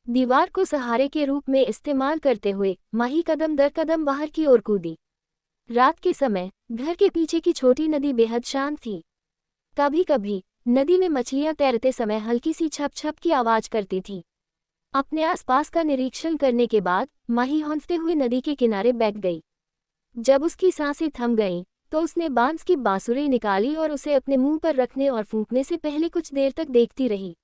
Speaker 1: दीवार को सहारे के रूप में इस्तेमाल करते हुए माही कदम दर कदम बाहर की ओर कूदी। रात के समय घर के पीछे की छोटी नदी बेहद शांत थी। कभी कभी नदी में मछलियां तैरते समय हल्की सी छप छप की आवाज करती थी। अपने आसपास का निरीक्षण करने के बाद माही हौंकते हुए नदी के किनारे बैठ गई। जब उसकी सांसें थम गईं, तो उसने बांस की बांसुरी निकाली और उसे अपने मुंह पर रखने और फूंकने से पहले कुछ देर तक देखती रही।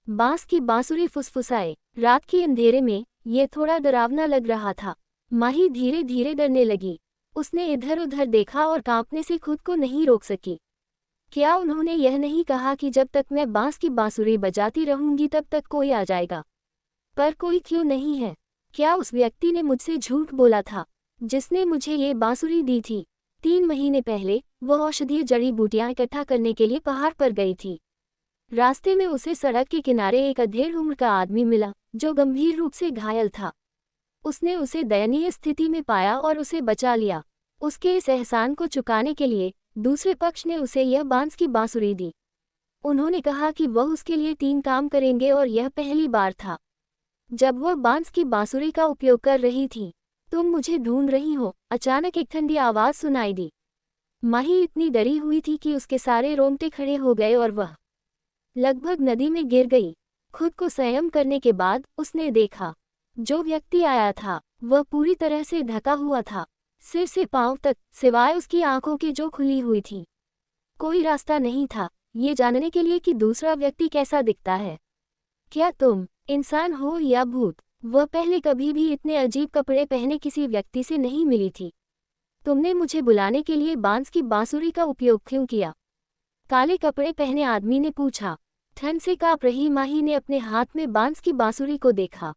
Speaker 1: बांस की बांसुरी फुसफुसाए। रात के अंधेरे में यह थोड़ा डरावना लग रहा था। माही धीरे धीरे डरने लगी। उसने इधर उधर देखा और कांपने से खुद को नहीं रोक सकी। क्या उन्होंने यह नहीं कहा कि जब तक मैं बांस की बांसुरी बजाती रहूंगी तब तक कोई आ जाएगा? पर कोई क्यों नहीं है? क्या उस व्यक्ति ने मुझसे झूठ बोला था जिसने मुझे ये बांसुरी दी थी? 3 महीने पहले वह औषधीय जड़ी बूटियां इकट्ठा करने के लिए पहाड़ पर गई थी। रास्ते में उसे सड़क के किनारे एक अधेड़ उम्र का आदमी मिला जो गंभीर रूप से घायल था। उसने उसे दयनीय स्थिति में पाया और उसे बचा लिया। उसके इस एहसान को चुकाने के लिए दूसरे पक्ष ने उसे यह बांस की बांसुरी दी। उन्होंने कहा कि वह उसके लिए 3 काम करेंगे और यह पहली बार था जब वह बांस की बांसुरी का उपयोग कर रही थी। तुम मुझे ढूंढ रही हो? अचानक एक ठंडी आवाज सुनाई दी। माही इतनी डरी हुई थी कि उसके सारे रोंगटे खड़े हो गए और वह लगभग नदी में गिर गई। खुद को संयम करने के बाद उसने देखा, जो व्यक्ति आया था वह पूरी तरह से ढका हुआ था, सिर से पांव तक, सिवाय उसकी आंखों के जो खुली हुई थी। कोई रास्ता नहीं था ये जानने के लिए कि दूसरा व्यक्ति कैसा दिखता है। क्या तुम इंसान हो या भूत? वह पहले कभी भी इतने अजीब कपड़े पहने किसी व्यक्ति से नहीं मिली थी। तुमने मुझे बुलाने के लिए बांस की बांसुरी का उपयोग क्यों किया? काले कपड़े पहने आदमी ने पूछा। ठंड से कांप रही माही ने अपने हाथ में बांस की बांसुरी को देखा।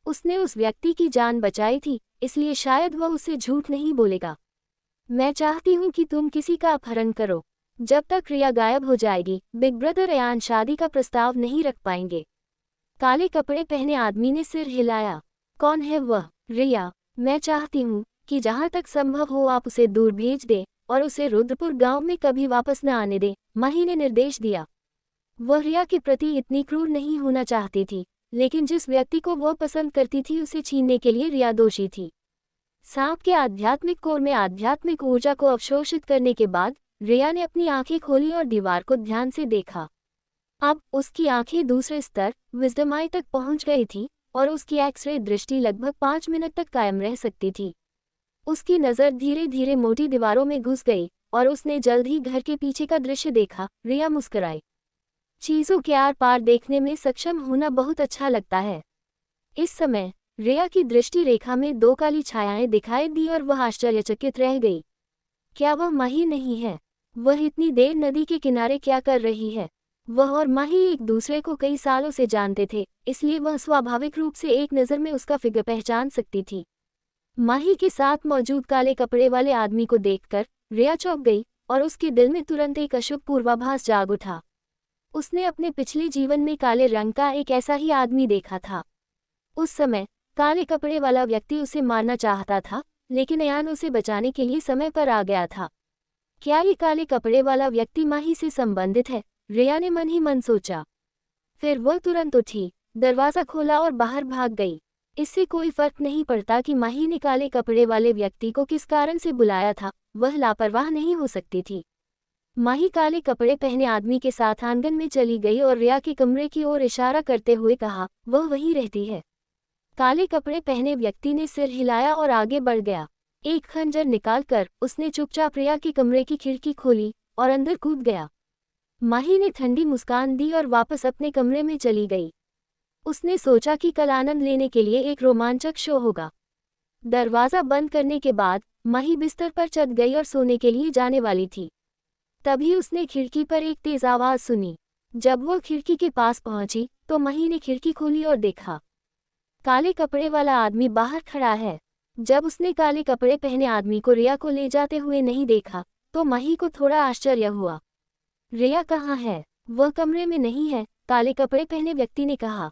Speaker 1: उसने उस व्यक्ति की जान बचाई थी, इसलिए शायद वह उससे झूठ नहीं बोलेगा। मैं चाहती हूँ कि तुम किसी का अपहरण करो। जब तक रिया गायब हो जाएगी, बिग ब्रदर अयान शादी का प्रस्ताव नहीं रख पाएंगे। काले कपड़े पहने आदमी ने सिर हिलाया। कौन है वह? रिया। मैं चाहती हूँ कि जहाँ तक संभव हो आप उसे दूर भेज दें और उसे रुद्रपुर गांव में कभी वापस न आने दें, माही ने निर्देश दिया। वह रिया के प्रति इतनी क्रूर नहीं होना चाहती थी, लेकिन जिस व्यक्ति को वह पसंद करती थी उसे छीनने के लिए रिया दोषी थी। सांप के आध्यात्मिक कोर में आध्यात्मिक ऊर्जा को अवशोषित करने के बाद रिया ने अपनी आंखें खोली और दीवार को ध्यान से देखा। अब उसकी आंखें दूसरे स्तर विजडम आई तक पहुंच गई थी और उसकी एक्स-रे दृष्टि लगभग 5 मिनट तक कायम रह सकती थी। उसकी नज़र धीरे धीरे मोटी दीवारों में घुस गई और उसने जल्द ही घर के पीछे का दृश्य देखा। रिया मुस्कुराई। चीज़ों के आर पार देखने में सक्षम होना बहुत अच्छा लगता है। इस समय रिया की दृष्टि रेखा में 2 काली छायाएं दिखाई दी और वह आश्चर्यचकित रह गई। क्या वह माही नहीं है? वह इतनी देर नदी के किनारे क्या कर रही है? वह और माही एक दूसरे को कई सालों से जानते थे, इसलिए वह स्वाभाविक रूप से एक नज़र में उसका फिगर पहचान सकती थी। माही के साथ मौजूद काले कपड़े वाले आदमी को देखकर रिया चौंक गई और उसके दिल में तुरंत एक अशुभ पूर्वाभास जाग उठा। उसने अपने पिछले जीवन में काले रंग का एक ऐसा ही आदमी देखा था। उस समय काले कपड़े वाला व्यक्ति उसे मारना चाहता था, लेकिन अयान उसे बचाने के लिए समय पर आ गया था। क्या ये काले कपड़े वाला व्यक्ति माही से संबंधित है? रिया ने मन ही मन सोचा। फिर वह तुरंत उठी, दरवाज़ा खोला और बाहर भाग गई। इससे कोई फर्क नहीं पड़ता कि माही ने काले कपड़े वाले व्यक्ति को किस कारण से बुलाया था, वह लापरवाह नहीं हो सकती थी। माही काले कपड़े पहने आदमी के साथ आंगन में चली गई और रिया के कमरे की ओर इशारा करते हुए कहा, वह वहीं रहती है। काले कपड़े पहने व्यक्ति ने सिर हिलाया और आगे बढ़ गया। एक खंजर निकालकर उसने चुपचाप रिया के कमरे की खिड़की खोली और अंदर कूद गया। माही ने ठंडी मुस्कान दी और वापस अपने कमरे में चली गई। उसने सोचा कि कल आनंद लेने के लिए एक रोमांचक शो होगा। दरवाज़ा बंद करने के बाद माही बिस्तर पर चढ़ गई और सोने के लिए जाने वाली थी। तभी उसने खिड़की पर एक तेज आवाज़ सुनी। जब वो खिड़की के पास पहुंची तो माही ने खिड़की खोली और देखा, काले कपड़े वाला आदमी बाहर खड़ा है। जब उसने काले कपड़े पहने आदमी को रिया को ले जाते हुए नहीं देखा तो माही को थोड़ा आश्चर्य हुआ। रिया कहाँ है? वह कमरे में नहीं है, काले कपड़े पहने व्यक्ति ने कहा।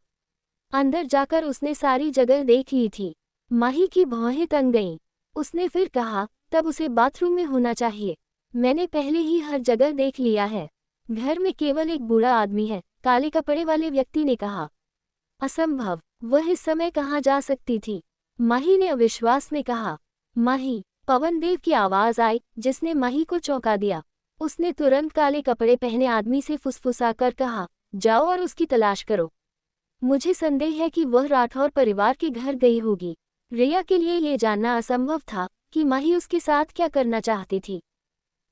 Speaker 1: अंदर जाकर उसने सारी जगह देख ली थी। माही की भौहें तन गईं। उसने फिर कहा, तब उसे बाथरूम में होना चाहिए। मैंने पहले ही हर जगह देख लिया है। घर में केवल एक बूढ़ा आदमी है, काले कपड़े वाले व्यक्ति ने कहा। असंभव, वह इस समय कहाँ जा सकती थी? माही ने अविश्वास में कहा। माही, पवन देव की आवाज़ आई जिसने माही को चौंका दिया। उसने तुरंत काले कपड़े पहने आदमी से फुसफुसाकर कहा, जाओ और उसकी तलाश करो। मुझे संदेह है कि वह राठौर परिवार के घर गई होगी। रिया के लिए यह जानना असंभव था कि माही उसके साथ क्या करना चाहती थी।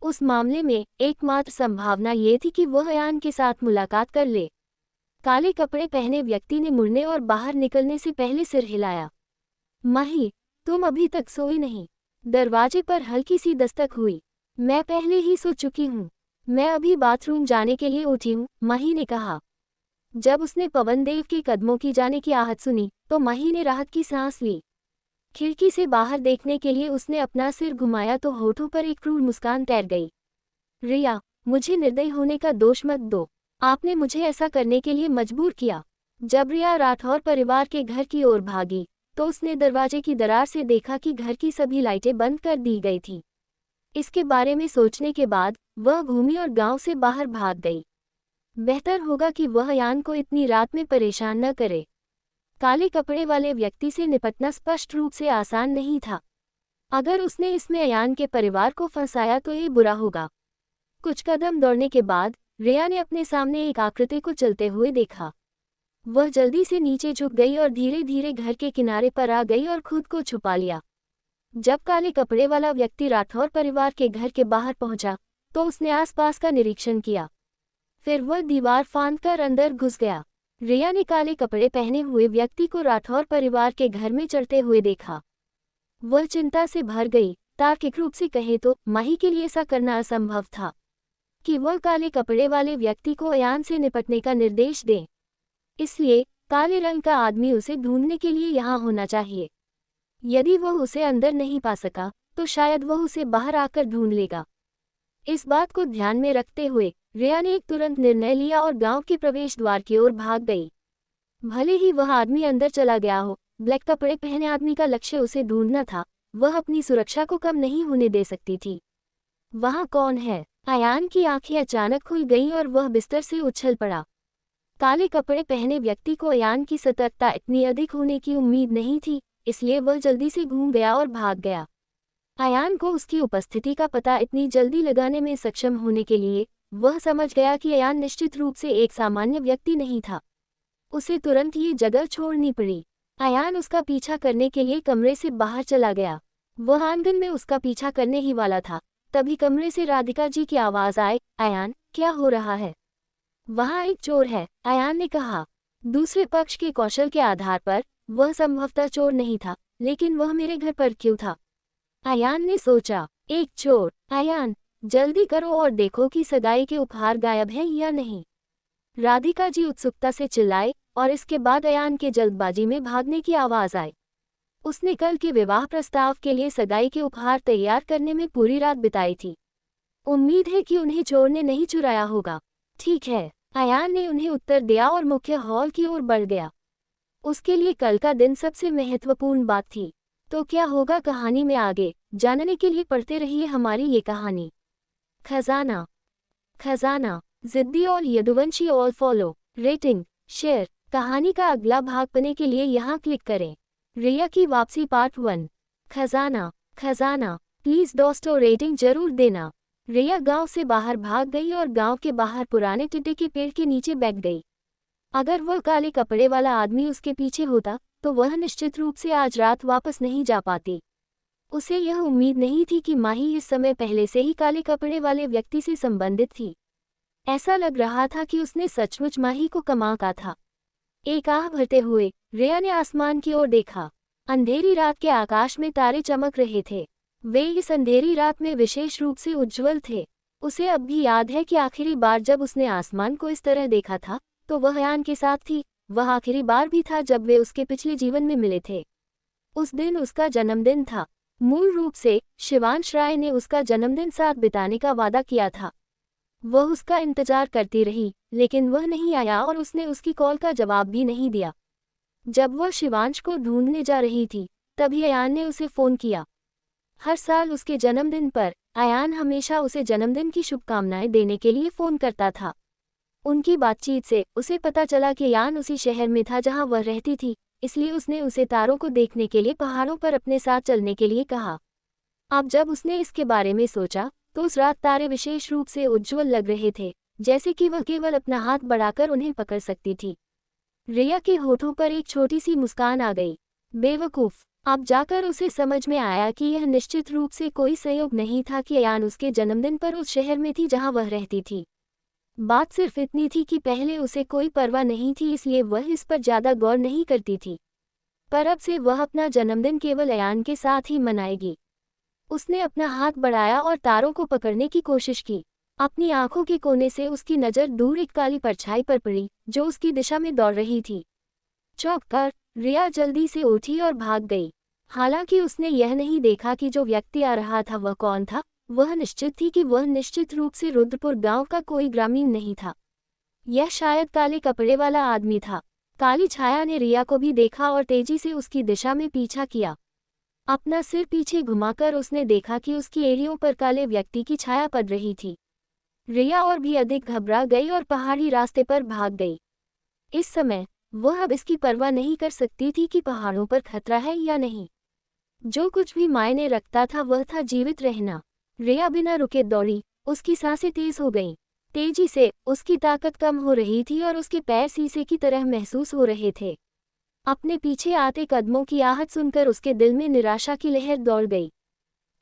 Speaker 1: उस मामले में एकमात्र संभावना ये थी कि वह अयान के साथ मुलाकात कर ले। काले कपड़े पहने व्यक्ति ने मुड़ने और बाहर निकलने से पहले सिर हिलाया। माही, तुम अभी तक सोई नहीं? दरवाजे पर हल्की सी दस्तक हुई। मैं पहले ही सो चुकी हूँ। मैं अभी बाथरूम जाने के लिए उठी हूँ, माही ने कहा। जब उसने पवन देव के कदमों की जाने की आहट सुनी तो माही ने राहत की सांस ली। खिड़की से बाहर देखने के लिए उसने अपना सिर घुमाया तो होठों पर एक क्रूर मुस्कान तैर गई। रिया, मुझे निर्दयी होने का दोष मत दो। आपने मुझे ऐसा करने के लिए मजबूर किया। जब रिया राठौर परिवार के घर की ओर भागी तो उसने दरवाजे की दरार से देखा कि घर की सभी लाइटें बंद कर दी गई थी। इसके बारे में सोचने के बाद वह घूमी और गांव से बाहर भाग गई। बेहतर होगा कि वह अयान को इतनी रात में परेशान न करे। काले कपड़े वाले व्यक्ति से निपटना स्पष्ट रूप से आसान नहीं था। अगर उसने इसमें अयान के परिवार को फंसाया तो ये बुरा होगा। कुछ कदम दौड़ने के बाद रिया ने अपने सामने एक आकृति को चलते हुए देखा। वह जल्दी से नीचे झुक गई और धीरे धीरे घर के किनारे पर आ गई और खुद को छुपा लिया। जब काले कपड़े वाला व्यक्ति राठौर परिवार के घर के बाहर पहुंचा तो उसने आसपास का निरीक्षण किया। फिर वह दीवार फांदकर अंदर घुस गया। रिया ने काले कपड़े पहने हुए व्यक्ति को राठौर परिवार के घर में चढ़ते हुए देखा। वह चिंता से भर गई। तार्किक रूप से कहे तो माही के लिए ऐसा करना असंभव था कि वह काले कपड़े वाले व्यक्ति को अयान से निपटने का निर्देश दे। इसलिए काले रंग का आदमी उसे ढूंढने के लिए यहाँ होना चाहिए। यदि वह उसे अंदर नहीं पा सका तो शायद वह उसे बाहर आकर ढूंढ लेगा। इस बात को ध्यान में रखते हुए रिया ने एक तुरंत निर्णय लिया और गांव के प्रवेश द्वार की ओर भाग गई। भले ही वह आदमी अंदर चला गया हो, ब्लैक कपड़े पहने आदमी का लक्ष्य उसे ढूंढना था। वह अपनी सुरक्षा को कम नहीं होने दे सकती थी। वहाँ कौन है? अयान की आंखें अचानक खुल गईं और वह बिस्तर से उछल पड़ा। काले कपड़े पहने व्यक्ति को अयान की सतर्कता इतनी अधिक होने की उम्मीद नहीं थी, इसलिए वह जल्दी से घूम गया और भाग गया। अयान को उसकी उपस्थिति का पता इतनी जल्दी लगाने में सक्षम होने के लिए वह समझ गया कि अयान निश्चित रूप से एक सामान्य व्यक्ति नहीं था। उसे तुरंत ये जगह छोड़नी पड़ी। अयान उसका पीछा करने के लिए कमरे से बाहर चला गया। वह आंगन में उसका पीछा करने ही वाला था, तभी कमरे से राधिका जी की आवाज़ आए, अयान क्या हो रहा है? वहाँ एक चोर है, अयान ने कहा। दूसरे पक्ष के कौशल के आधार पर वह संभवतः चोर नहीं था, लेकिन वह मेरे घर पर क्यों था? अयान ने सोचा। एक चोर? अयान, जल्दी करो और देखो कि सगाई के उपहार गायब हैं या नहीं। राधिका जी उत्सुकता से चिल्लाए और इसके बाद अयान के जल्दबाजी में भागने की आवाज़ आई। उसने कल के विवाह प्रस्ताव के लिए सगाई के उपहार तैयार करने में पूरी रात बिताई थी। उम्मीद है कि उन्हें चोर ने नहीं चुराया होगा। ठीक है, अयान ने उन्हें उत्तर दिया और मुख्य हॉल की ओर बढ़ गया। उसके लिए कल का दिन सबसे महत्वपूर्ण बात थी। तो क्या होगा कहानी में आगे जानने के लिए पढ़ते रहिए हमारी ये कहानी। खजाना। खजाना, जिद्दी और Yaduvanshi all follow. Rating, share. कहानी का अगला भाग पाने के लिए यहाँ क्लिक करें। रिया की वापसी पार्ट 1। खजाना। खजाना, प्लीज दोस्तों रेटिंग जरूर देना। रिया गांव से बाहर भाग गई और गांव के बाहर पुराने टिड्डे के पेड़ के नीचे बैठ गई। अगर वह काले कपड़े वाला आदमी उसके पीछे होता तो वह निश्चित रूप से आज रात वापस नहीं जा पाती। उसे यह उम्मीद नहीं थी कि माही इस समय पहले से ही काले कपड़े वाले व्यक्ति से संबंधित थी। ऐसा लग रहा था कि उसने सचमुच माही को कमाका था। एक आह भरते हुए रिया ने आसमान की ओर देखा। अंधेरी रात के आकाश में तारे चमक रहे थे। वे इस अंधेरी रात में विशेष रूप से उज्ज्वल थे। उसे अब भी याद है कि आखिरी बार जब उसने आसमान को इस तरह देखा था तो वह अयान के साथ थी। वह आखिरी बार भी था जब वे उसके पिछले जीवन में मिले थे। उस दिन उसका जन्मदिन था। मूल रूप से शिवांश राय ने उसका जन्मदिन साथ बिताने का वादा किया था। वह उसका इंतजार करती रही, लेकिन वह नहीं आया और उसने उसकी कॉल का जवाब भी नहीं दिया। जब वह शिवांश को ढूंढने जा रही थी तभी अयान ने उसे फ़ोन किया। हर साल उसके जन्मदिन पर अयान हमेशा उसे जन्मदिन की शुभकामनाएं देने के लिए फ़ोन करता था। उनकी बातचीत से उसे पता चला कि अयान उसी शहर में था जहां वह रहती थी, इसलिए उसने उसे तारों को देखने के लिए पहाड़ों पर अपने साथ चलने के लिए कहा। अब जब उसने इसके बारे में सोचा तो उस रात तारे विशेष रूप से उज्ज्वल लग रहे थे, जैसे कि वह केवल अपना हाथ बढ़ाकर उन्हें पकड़ सकती थी। रिया के होठों पर एक छोटी सी मुस्कान आ गई। बेवकूफ़, अब जाकर उसे समझ में आया कि यह निश्चित रूप से कोई संयोग नहीं था कि अयान उसके जन्मदिन पर उस शहर में थी जहां वह रहती थी। बात सिर्फ इतनी थी कि पहले उसे कोई परवाह नहीं थी, इसलिए वह इस पर ज़्यादा गौर नहीं करती थी। पर अब से वह अपना जन्मदिन केवल अयान के साथ ही मनाएगी। उसने अपना हाथ बढ़ाया और तारों को पकड़ने की कोशिश की। अपनी आंखों के कोने से उसकी नज़र दूर एक काली परछाई पर पड़ी जो उसकी दिशा में दौड़ रही थी। चौंक कर रिया जल्दी से उठी और भाग गई। हालांकि उसने यह नहीं देखा कि जो व्यक्ति आ रहा था वह कौन था। वह निश्चित थी कि वह निश्चित रूप से रुद्रपुर गांव का कोई ग्रामीण नहीं था। यह शायद काले कपड़े वाला आदमी था। काली छाया ने रिया को भी देखा और तेजी से उसकी दिशा में पीछा किया। अपना सिर पीछे घुमाकर उसने देखा कि उसकी एड़ियों पर काले व्यक्ति की छाया पड़ रही थी। रिया और भी अधिक घबरा गई और पहाड़ी रास्ते पर भाग गई। इस समय वह अब इसकी परवाह नहीं कर सकती थी कि पहाड़ों पर खतरा है या नहीं। जो कुछ भी मायने रखता था वह था जीवित रहना। रिया बिना रुके दौड़ी। उसकी सांसें तेज हो गईं। तेजी से उसकी ताकत कम हो रही थी और उसके पैर शीशे की तरह महसूस हो रहे थे। अपने पीछे आते कदमों की आहट सुनकर उसके दिल में निराशा की लहर दौड़ गई।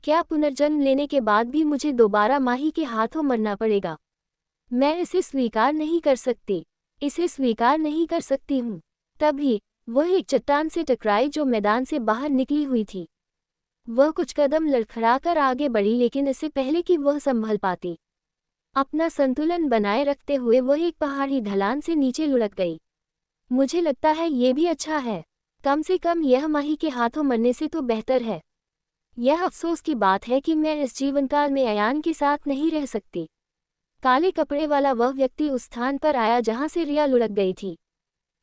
Speaker 1: क्या पुनर्जन्म लेने के बाद भी मुझे दोबारा माही के हाथों मरना पड़ेगा? मैं इसे स्वीकार नहीं कर सकती। इसे स्वीकार नहीं कर सकती हूँ। तभी वह एक चट्टान से टकराई जो मैदान से बाहर निकली हुई थी। वह कुछ कदम लड़खड़ाकर आगे बढ़ी, लेकिन इससे पहले कि वह संभल पाती, अपना संतुलन बनाए रखते हुए वह एक पहाड़ी ढलान से नीचे लुढ़क गई। मुझे लगता है ये भी अच्छा है। कम से कम यह माही के हाथों मरने से तो बेहतर है। यह अफसोस की बात है कि मैं इस जीवनकाल में अयान के साथ नहीं रह सकती। काले कपड़े वाला वह व्यक्ति उस स्थान पर आया जहां से रिया लुढ़क गई थी।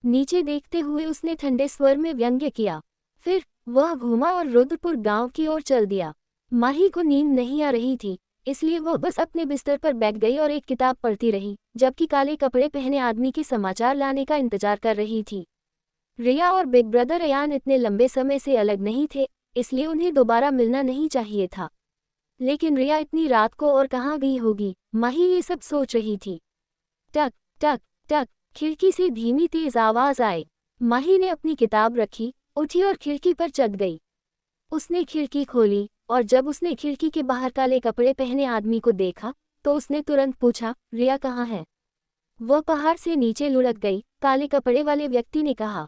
Speaker 1: नीचे देखते हुए उसने ठंडे स्वर में व्यंग्य किया। फिर वह घूमा और रुद्रपुर गांव की ओर चल दिया। माही को नींद नहीं आ रही थी, इसलिए वह बस अपने बिस्तर पर बैठ गई और एक किताब पढ़ती रही, जबकि काले कपड़े पहने आदमी के समाचार लाने का इंतजार कर रही थी। रिया और बिग ब्रदर अयान इतने लंबे समय से अलग नहीं थे, इसलिए उन्हें दोबारा मिलना नहीं चाहिए था। लेकिन रिया इतनी रात को और कहाँ गई होगी, माही ये सब सोच रही थी। टक टक टक, खिड़की से धीमी तेज आवाज आई। माही ने अपनी किताब रखी, उठी और खिड़की पर चढ़ गई। उसने खिड़की खोली और जब उसने खिड़की के बाहर काले कपड़े पहने आदमी को देखा तो उसने तुरंत पूछा, रिया कहाँ है? वह पहाड़ से नीचे लुढ़क गई, काले कपड़े वाले व्यक्ति ने कहा।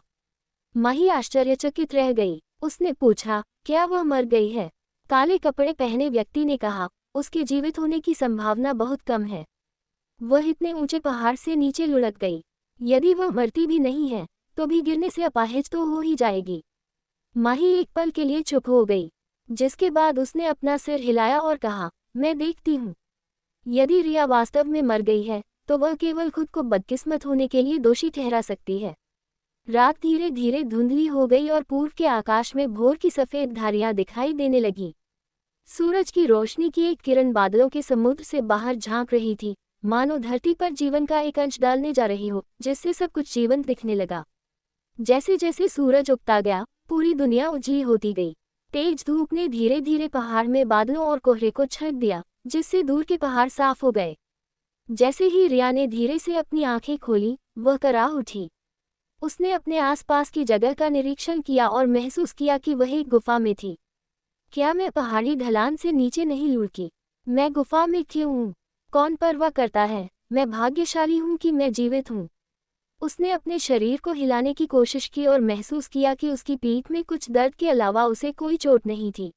Speaker 1: माही आश्चर्यचकित रह गई। उसने पूछा, क्या वह मर गई है? काले कपड़े पहने व्यक्ति ने कहा, उसके जीवित होने की संभावना बहुत कम है। वह इतने ऊंचे पहाड़ से नीचे लुढ़क गई। यदि वह मरती भी नहीं है तो भी गिरने से अपाहिज तो हो ही जाएगी। माही एक पल के लिए चुप हो गई, जिसके बाद उसने अपना सिर हिलाया और कहा, मैं देखती हूँ। यदि रिया वास्तव में मर गई है तो वह केवल खुद को बदकिस्मत होने के लिए दोषी ठहरा सकती है। रात धीरे धीरे धुंधली हो गई और पूर्व के आकाश में भोर की सफ़ेद धारियां दिखाई देने लगी। सूरज की रोशनी की एक किरण बादलों के समुद्र से बाहर झांक रही थी, मानो धरती पर जीवन का एक अंश डालने जा रही हो, जिससे सब कुछ जीवंत दिखने लगा। जैसे जैसे सूरज उगता गया, पूरी दुनिया उजली होती गई। तेज धूप ने धीरे धीरे पहाड़ में बादलों और कोहरे को छंट दिया, जिससे दूर के पहाड़ साफ हो गए। जैसे ही रिया ने धीरे से अपनी आंखें खोली, वह कराह उठी। उसने अपने आसपास की जगह का निरीक्षण किया और महसूस किया कि वह एक गुफा में थी। क्या मैं पहाड़ी ढलान से नीचे नहीं लुढ़की? मैं गुफा में क्यों हूँ? कौन परवाह करता है? मैं भाग्यशाली हूँ कि मैं जीवित हूँ। उसने अपने शरीर को हिलाने की कोशिश की और महसूस किया कि उसकी पीठ में कुछ दर्द के अलावा उसे कोई चोट नहीं थी।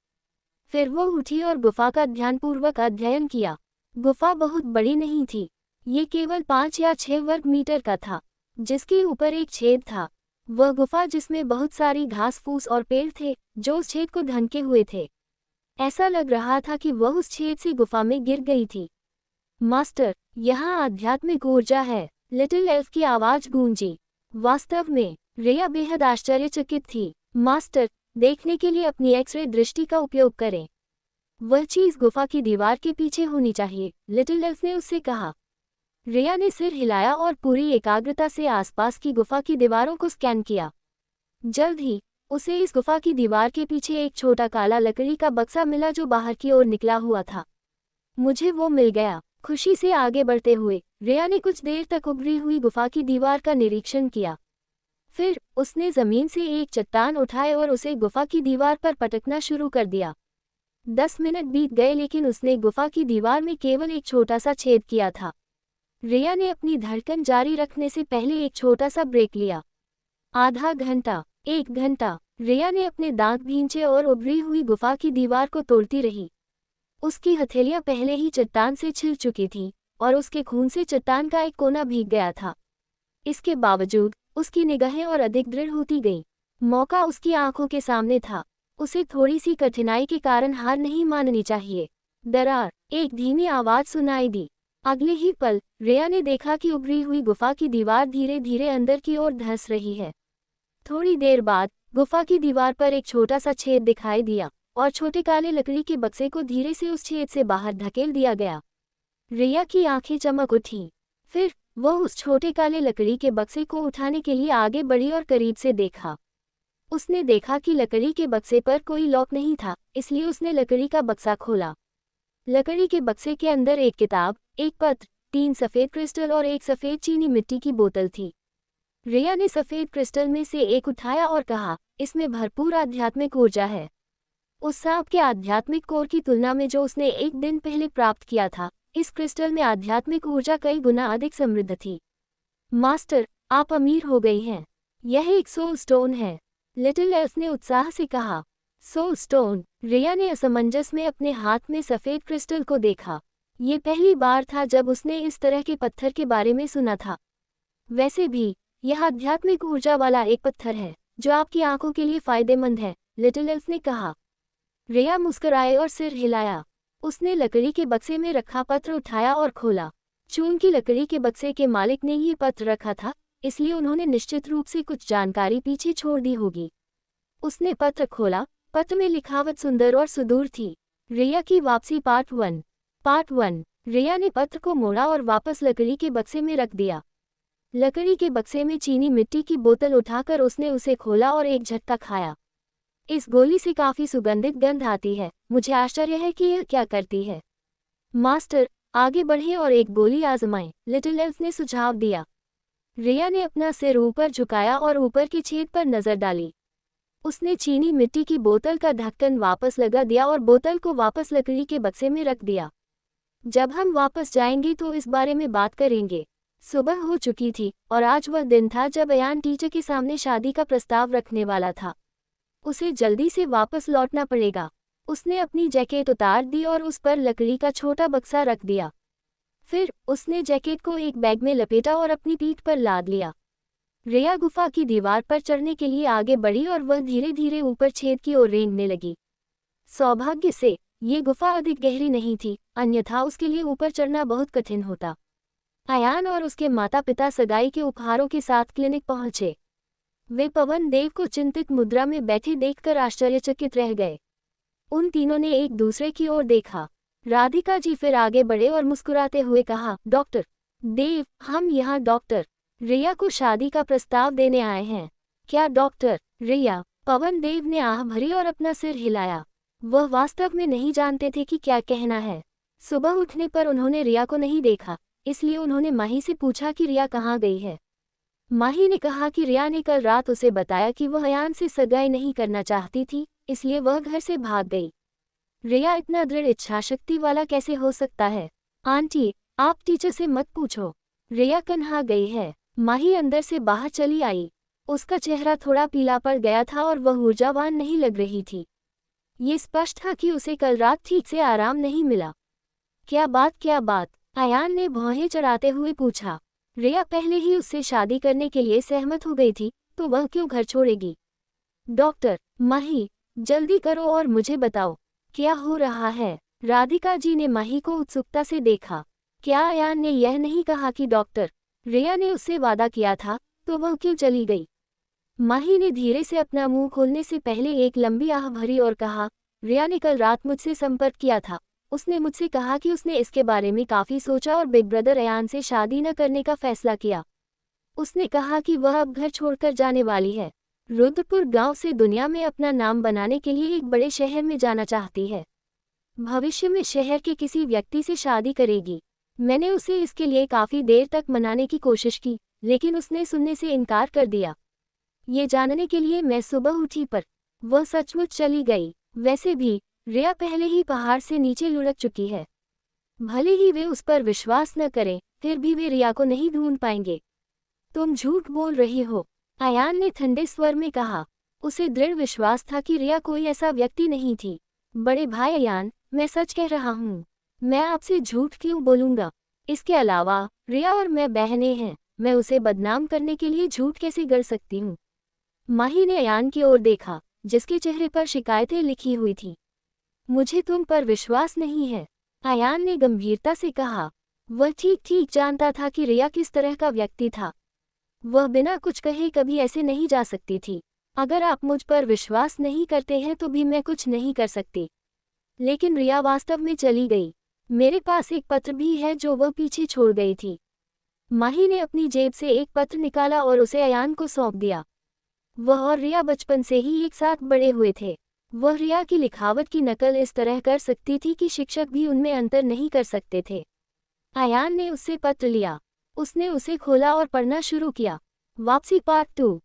Speaker 1: फिर वो उठी और गुफा का ध्यानपूर्वक अध्ययन किया। गुफा बहुत बड़ी नहीं थी, ये केवल 5 या 6 वर्ग मीटर का था, जिसके ऊपर एक छेद था। वह गुफा जिसमें बहुत सारी घास फूस और पेड़ थे, जो उस छेद को ढंके हुए थे। ऐसा लग रहा था कि वह उस छेद से गुफा में गिर गई थी। मास्टर, यहाँ आध्यात्मिक ऊर्जा है, लिटिल एल्फ की आवाज गूंजी। वास्तव में रिया बेहद आश्चर्यचकित थी। मास्टर, देखने के लिए अपनी एक्सरे दृष्टि का उपयोग करें। वह चीज गुफा की दीवार के पीछे होनी चाहिए, लिटिल एल्फ ने उससे कहा। रिया ने सिर हिलाया और पूरी एकाग्रता से आसपास की गुफा की दीवारों को स्कैन किया। जल्द ही उसे इस गुफा की दीवार के पीछे एक छोटा काला लकड़ी का बक्सा मिला जो बाहर की ओर निकला हुआ था। मुझे वो मिल गया। खुशी से आगे बढ़ते हुए रिया ने कुछ देर तक उभरी हुई गुफा की दीवार का निरीक्षण किया। फिर उसने जमीन से एक चट्टान उठाए और उसे गुफा की दीवार पर पटकना शुरू कर दिया। 10 मिनट बीत गए, लेकिन उसने गुफा की दीवार में केवल एक छोटा सा छेद किया था। रिया ने अपनी धड़कन जारी रखने से पहले एक छोटा सा ब्रेक लिया। आधा घंटा, 1 घंटा, रिया ने अपने दांत भींचे और उभरी हुई गुफा की दीवार को तोड़ती रही। उसकी हथेलियां पहले ही चट्टान से छिल चुकी थीं और उसके खून से चट्टान का एक कोना भीग गया था। इसके बावजूद उसकी निगाहें और अधिक दृढ़ होती गईं। मौका उसकी आंखों के सामने था। उसे थोड़ी सी कठिनाई के कारण हार नहीं माननी चाहिए। दरार, एक धीमी आवाज सुनाई दी। अगले ही पल रिया ने देखा कि उभरी हुई गुफा की दीवार धीरे धीरे अंदर की ओर धंस रही है। थोड़ी देर बाद गुफा की दीवार पर एक छोटा सा छेद दिखाई दिया और छोटे काले लकड़ी के बक्से को धीरे से उस छेद से बाहर धकेल दिया गया। रिया की आंखें चमक उठीं। फिर वह उस छोटे काले लकड़ी के बक्से को उठाने के लिए आगे बढ़ी और करीब से देखा। उसने देखा कि लकड़ी के बक्से पर कोई लॉक नहीं था, इसलिए उसने लकड़ी का बक्सा खोला। लकड़ी के बक्से के अंदर एक किताब, एक पत्र, 3 सफ़ेद क्रिस्टल और एक सफ़ेद चीनी मिट्टी की बोतल थी। रिया ने सफ़ेद क्रिस्टल में से एक उठाया और कहा, इसमें भरपूर आध्यात्मिक ऊर्जा है। उस सांप के आध्यात्मिक कोर की तुलना में जो उसने एक दिन पहले प्राप्त किया था, इस क्रिस्टल में आध्यात्मिक ऊर्जा कई गुना अधिक समृद्ध थी। मास्टर, आप अमीर हो गई हैं। यह एक सोल स्टोन है, लिटिल एल्फ ने उत्साह से कहा। Soul stone? रिया ने असमंजस में अपने हाथ में सफ़ेद क्रिस्टल को देखा। ये पहली बार था जब उसने इस तरह के पत्थर के बारे में सुना था। वैसे भी, यह आध्यात्मिक ऊर्जा वाला एक पत्थर है, जो आपकी आंखों के लिए फ़ायदेमंद है, लिटिल एल्फ ने कहा। रिया मुस्कुराए और सिर हिलाया। उसने लकड़ी के बक्से में रखा पत्र उठाया और खोला। चून की लकड़ी के बक्से के मालिक ने ये पत्र रखा था, इसलिए उन्होंने निश्चित रूप से कुछ जानकारी पीछे छोड़ दी होगी। उसने पत्र खोला। पत्र में लिखावट सुंदर और सुदूर थी। रिया की वापसी पार्ट 1। रिया ने पत्र को मोड़ा और वापस लकड़ी के बक्से में रख दिया। लकड़ी के बक्से में चीनी मिट्टी की बोतल उठाकर उसने उसे खोला और एक झटका खाया। इस गोली से काफी सुगंधित गंध आती है। मुझे आश्चर्य है कि यह क्या करती है। मास्टर, आगे बढ़ें और एक गोली आजमाएं, लिटिल एल्फ ने सुझाव दिया। रिया ने अपना सिर ऊपर झुकाया और ऊपर के छेद पर नजर डाली। उसने चीनी मिट्टी की बोतल का ढक्कन वापस लगा दिया और बोतल को वापस लकड़ी के बक्से में रख दिया। जब हम वापस जाएंगे तो इस बारे में बात करेंगे। सुबह हो चुकी थी और आज वह दिन था जब अयान टीचर के सामने शादी का प्रस्ताव रखने वाला था। उसे जल्दी से वापस लौटना पड़ेगा। उसने अपनी जैकेट उतार दी और उस पर लकड़ी का छोटा बक्सा रख दिया। फिर उसने जैकेट को एक बैग में लपेटा और अपनी पीठ पर लाद लिया। रिया गुफा की दीवार पर चढ़ने के लिए आगे बढ़ी और वह धीरे धीरे ऊपर छेद की ओर रेंगने लगी। सौभाग्य से ये गुफा अधिक गहरी नहीं थी, अन्यथा उसके लिए ऊपर चढ़ना बहुत कठिन होता। अयान और उसके माता पिता सगाई के उपहारों के साथ क्लिनिक पहुंचे। वे पवन देव को चिंतित मुद्रा में बैठे देखकर आश्चर्यचकित रह गए। उन तीनों ने एक दूसरे की ओर देखा। राधिका जी फिर आगे बढ़े और मुस्कुराते हुए कहा, डॉक्टर देव, हम यहाँ डॉक्टर रिया को शादी का प्रस्ताव देने आए हैं। क्या डॉक्टर रिया? पवन देव ने आह भरी और अपना सिर हिलाया। वह वास्तव में नहीं जानते थे कि क्या कहना है। सुबह उठने पर उन्होंने रिया को नहीं देखा, इसलिए उन्होंने माही से पूछा कि रिया कहाँ गई है। माही ने कहा कि रिया ने कल रात उसे बताया कि वह अयान से सगाई नहीं करना चाहती थी, इसलिए वह घर से भाग गई। रिया इतना दृढ़ इच्छाशक्ति वाला कैसे हो सकता है? आंटी, आप टीचर से मत पूछो। रिया कन्हा गई है। माही अंदर से बाहर चली आई। उसका चेहरा थोड़ा पीला पड़ गया था और वह ऊर्जावान नहीं लग रही थी। ये स्पष्ट था कि उसे कल रात ठीक से आराम नहीं मिला। क्या बात? अयान ने भौहें चढ़ाते हुए पूछा। रिया पहले ही उससे शादी करने के लिए सहमत हो गई थी, तो वह क्यों घर छोड़ेगी? डॉक्टर, माही, जल्दी करो और मुझे बताओ, क्या हो रहा है? राधिका जी ने माही को उत्सुकता से देखा। क्या अयान ने यह नहीं कहा कि डॉक्टर रिया ने उससे वादा किया था, तो वह क्यों चली गई? माही ने धीरे से अपना मुंह खोलने से पहले एक लंबी आह भरी और कहा, रिया ने कल रात मुझसे संपर्क किया था। उसने मुझसे कहा कि उसने इसके बारे में काफ़ी सोचा और बिग ब्रदर अयान से शादी न करने का फैसला किया। उसने कहा कि वह अब घर छोड़कर जाने वाली है। रुद्रपुर गांव से दुनिया में अपना नाम बनाने के लिए एक बड़े शहर में जाना चाहती है। भविष्य में शहर के किसी व्यक्ति से शादी करेगी। मैंने उसे इसके लिए काफ़ी देर तक मनाने की कोशिश की, लेकिन उसने सुनने से इनकार कर दिया। ये जानने के लिए मैं सुबह उठी पर वह सचमुच चली गई। वैसे भी रिया पहले ही पहाड़ से नीचे लुढ़क चुकी है। भले ही वे उस पर विश्वास न करें, फिर भी वे रिया को नहीं ढूंढ पाएंगे। तुम झूठ बोल रही हो, अयान ने ठंडे स्वर में कहा। उसे दृढ़ विश्वास था कि रिया कोई ऐसा व्यक्ति नहीं थी। बड़े भाई अयान, मैं सच कह रहा हूँ। मैं आपसे झूठ क्यों बोलूँगा? इसके अलावा रिया और मैं बहनें हैं। मैं उसे बदनाम करने के लिए झूठ कैसे गढ़ सकती हूँ? माही ने अयान की ओर देखा, जिसके चेहरे पर शिकायतें लिखी हुई थीं। मुझे तुम पर विश्वास नहीं है, अयान ने गंभीरता से कहा। वह ठीक ठीक जानता था कि रिया किस तरह का व्यक्ति था। वह बिना कुछ कहे कभी ऐसे नहीं जा सकती थी। अगर आप मुझ पर विश्वास नहीं करते हैं तो भी मैं कुछ नहीं कर सकती। लेकिन रिया वास्तव में चली गई। मेरे पास एक पत्र भी है जो वह पीछे छोड़ गई थी। माही ने अपनी जेब से एक पत्र निकाला और उसे अयान को सौंप दिया। वह और रिया बचपन से ही एक साथ बड़े हुए थे। वह रिया की लिखावट की नकल इस तरह कर सकती थी कि शिक्षक भी उनमें अंतर नहीं कर सकते थे। अयान ने उससे पत्र लिया। उसने उसे खोला और पढ़ना शुरू किया। वापसी पार्ट 2।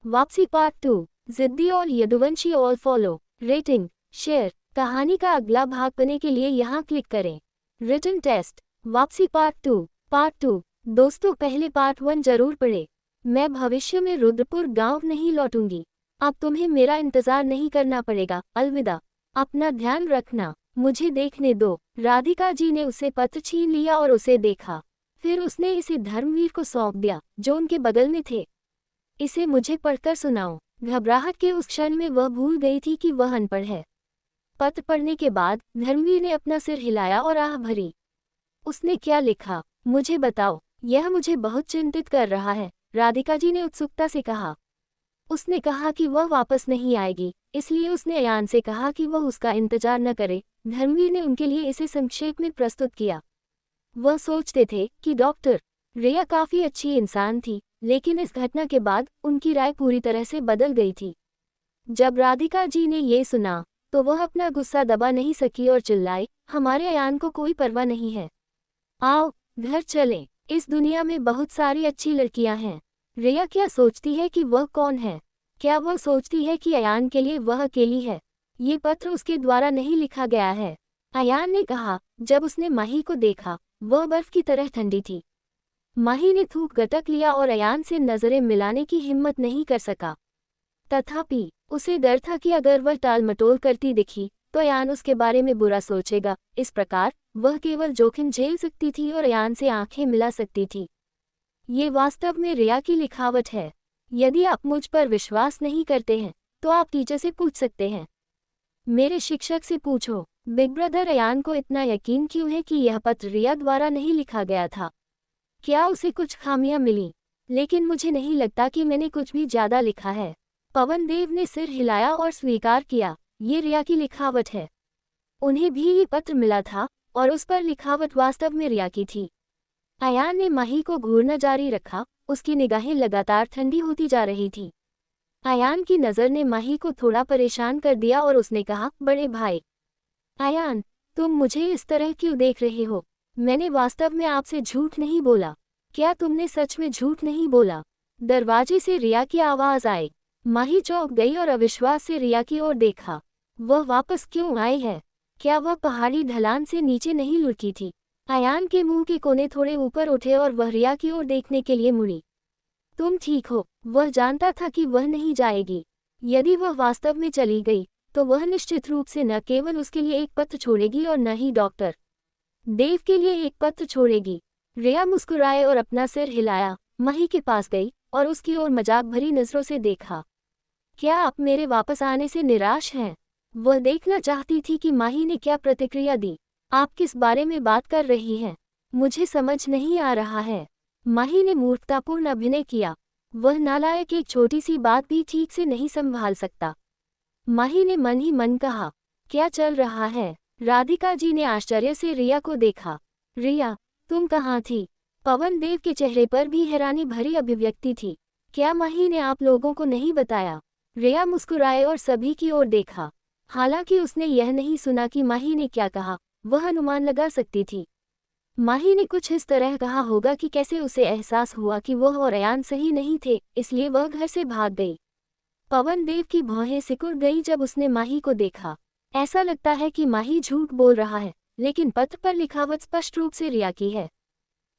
Speaker 1: वापसी पार्ट 2। जिद्दी और Yaduvanshi all follow. Rating, share. कहानी का अगला भाग पाने के लिए यहाँ क्लिक करें। Written test. वापसी पार्ट 2। पार्ट 2। दोस्तों, पहले पार्ट 1 जरूर पढ़े। मैं भविष्य में रुद्रपुर गांव नहीं लौटूंगी। अब तुम्हें मेरा इंतजार नहीं करना पड़ेगा। अलविदा। अपना ध्यान रखना। मुझे देखने दो। राधिका जी ने उसे पत्र छीन लिया और उसे देखा। फिर उसने इसे धर्मवीर को सौंप दिया, जो उनके बगल में थे। इसे मुझे पढ़कर सुनाओ। घबराहट के उस क्षण में वह भूल गई थी कि वह अनपढ़ है। पत्र पढ़ने के बाद धर्मवीर ने अपना सिर हिलाया और आह भरी। उसने क्या लिखा, मुझे बताओ। यह मुझे बहुत चिंतित कर रहा है, राधिका जी ने उत्सुकता से कहा। उसने कहा कि वह वापस नहीं आएगी, इसलिए उसने अयान से कहा कि वह उसका इंतजार न करे। धर्मवीर ने उनके लिए इसे संक्षेप में प्रस्तुत किया। वह सोचते थे कि डॉक्टर रिया काफी अच्छी इंसान थी, लेकिन इस घटना के बाद उनकी राय पूरी तरह से बदल गई थी। जब राधिका जी ने ये सुना तो वह अपना गुस्सा दबा नहीं सकी और चिल्लाई, हमारे अयान को कोई परवाह नहीं है। आओ घर चलें। इस दुनिया में बहुत सारी अच्छी लड़कियां हैं। रिया क्या सोचती है कि वह कौन है? क्या वह सोचती है कि अयान के लिए वह अकेली है? ये पत्र उसके द्वारा नहीं लिखा गया है, अयान ने कहा। जब उसने माही को देखा, वह बर्फ की तरह ठंडी थी। माही ने थूक गटक लिया और अयान से नजरें मिलाने की हिम्मत नहीं कर सका। तथापि उसे डर था कि अगर वह टालमटोल करती दिखी तो अयान उसके बारे में बुरा सोचेगा। इस प्रकार वह केवल जोखिम झेल सकती थी और अयान से आंखें मिला सकती थी। ये वास्तव में रिया की लिखावट है। यदि आप मुझ पर विश्वास नहीं करते हैं तो आप टीचर से पूछ सकते हैं। मेरे शिक्षक से पूछो। बिग ब्रदर अयान को इतना यकीन क्यों है कि यह पत्र रिया द्वारा नहीं लिखा गया था? क्या उसे कुछ खामियां मिली? लेकिन मुझे नहीं लगता कि मैंने कुछ भी ज्यादा लिखा है। पवन देव ने सिर हिलाया और स्वीकार किया, ये रिया की लिखावट है। उन्हें भी ये पत्र मिला था और उस पर लिखावट वास्तव में रिया की थी। अयान ने माही को घूरना जारी रखा। उसकी निगाहें लगातार ठंडी होती जा रही थी। अयान की नज़र ने माही को थोड़ा परेशान कर दिया और उसने कहा, बड़े भाई अयान, तुम मुझे इस तरह क्यों देख रहे हो? मैंने वास्तव में आपसे झूठ नहीं बोला। क्या तुमने सच में झूठ नहीं बोला? दरवाजे से रिया की आवाज़ आई। माही चौंक गई और अविश्वास से रिया की ओर देखा। वह वापस क्यों आई है? क्या वह पहाड़ी ढलान से नीचे नहीं लुढ़की थी? अयान के मुंह के कोने थोड़े ऊपर उठे और वह रिया की ओर देखने के लिए मुड़ी। तुम ठीक हो? वह जानता था कि वह नहीं जाएगी। यदि वह वास्तव में चली गई तो वह निश्चित रूप से न केवल उसके लिए एक पत्र छोड़ेगी और न ही डॉक्टर देव के लिए एक पत्र छोड़ेगी। रिया मुस्कुराए और अपना सिर हिलाया। माही के पास गई और उसकी ओर मजाक भरी नजरों से देखा। क्या आप मेरे वापस आने से निराश हैं? वह देखना चाहती थी कि माही ने क्या प्रतिक्रिया दी। आप किस बारे में बात कर रही हैं? मुझे समझ नहीं आ रहा है। माही ने मूर्खतापूर्ण अभिनय किया। वह नालायक एक छोटी सी बात भी ठीक से नहीं संभाल सकता। माही ने मन ही मन कहा, क्या चल रहा है? राधिका जी ने आश्चर्य से रिया को देखा। रिया, तुम कहाँ थी? पवन देव के चेहरे पर भी हैरानी भरी अभिव्यक्ति थी। क्या माही ने आप लोगों को नहीं बताया? रिया मुस्कुराए और सभी की ओर देखा। हालांकि उसने यह नहीं सुना कि माही ने क्या कहा, वह अनुमान लगा सकती थी। माही ने कुछ इस तरह कहा होगा कि कैसे उसे एहसास हुआ कि वह और अयान सही नहीं थे, इसलिए वह घर से भाग गई। पवन देव की भौहें सिकुड़ गई जब उसने माही को देखा। ऐसा लगता है कि माही झूठ बोल रहा है, लेकिन पत्र पर लिखावट स्पष्ट रूप से रिया की है।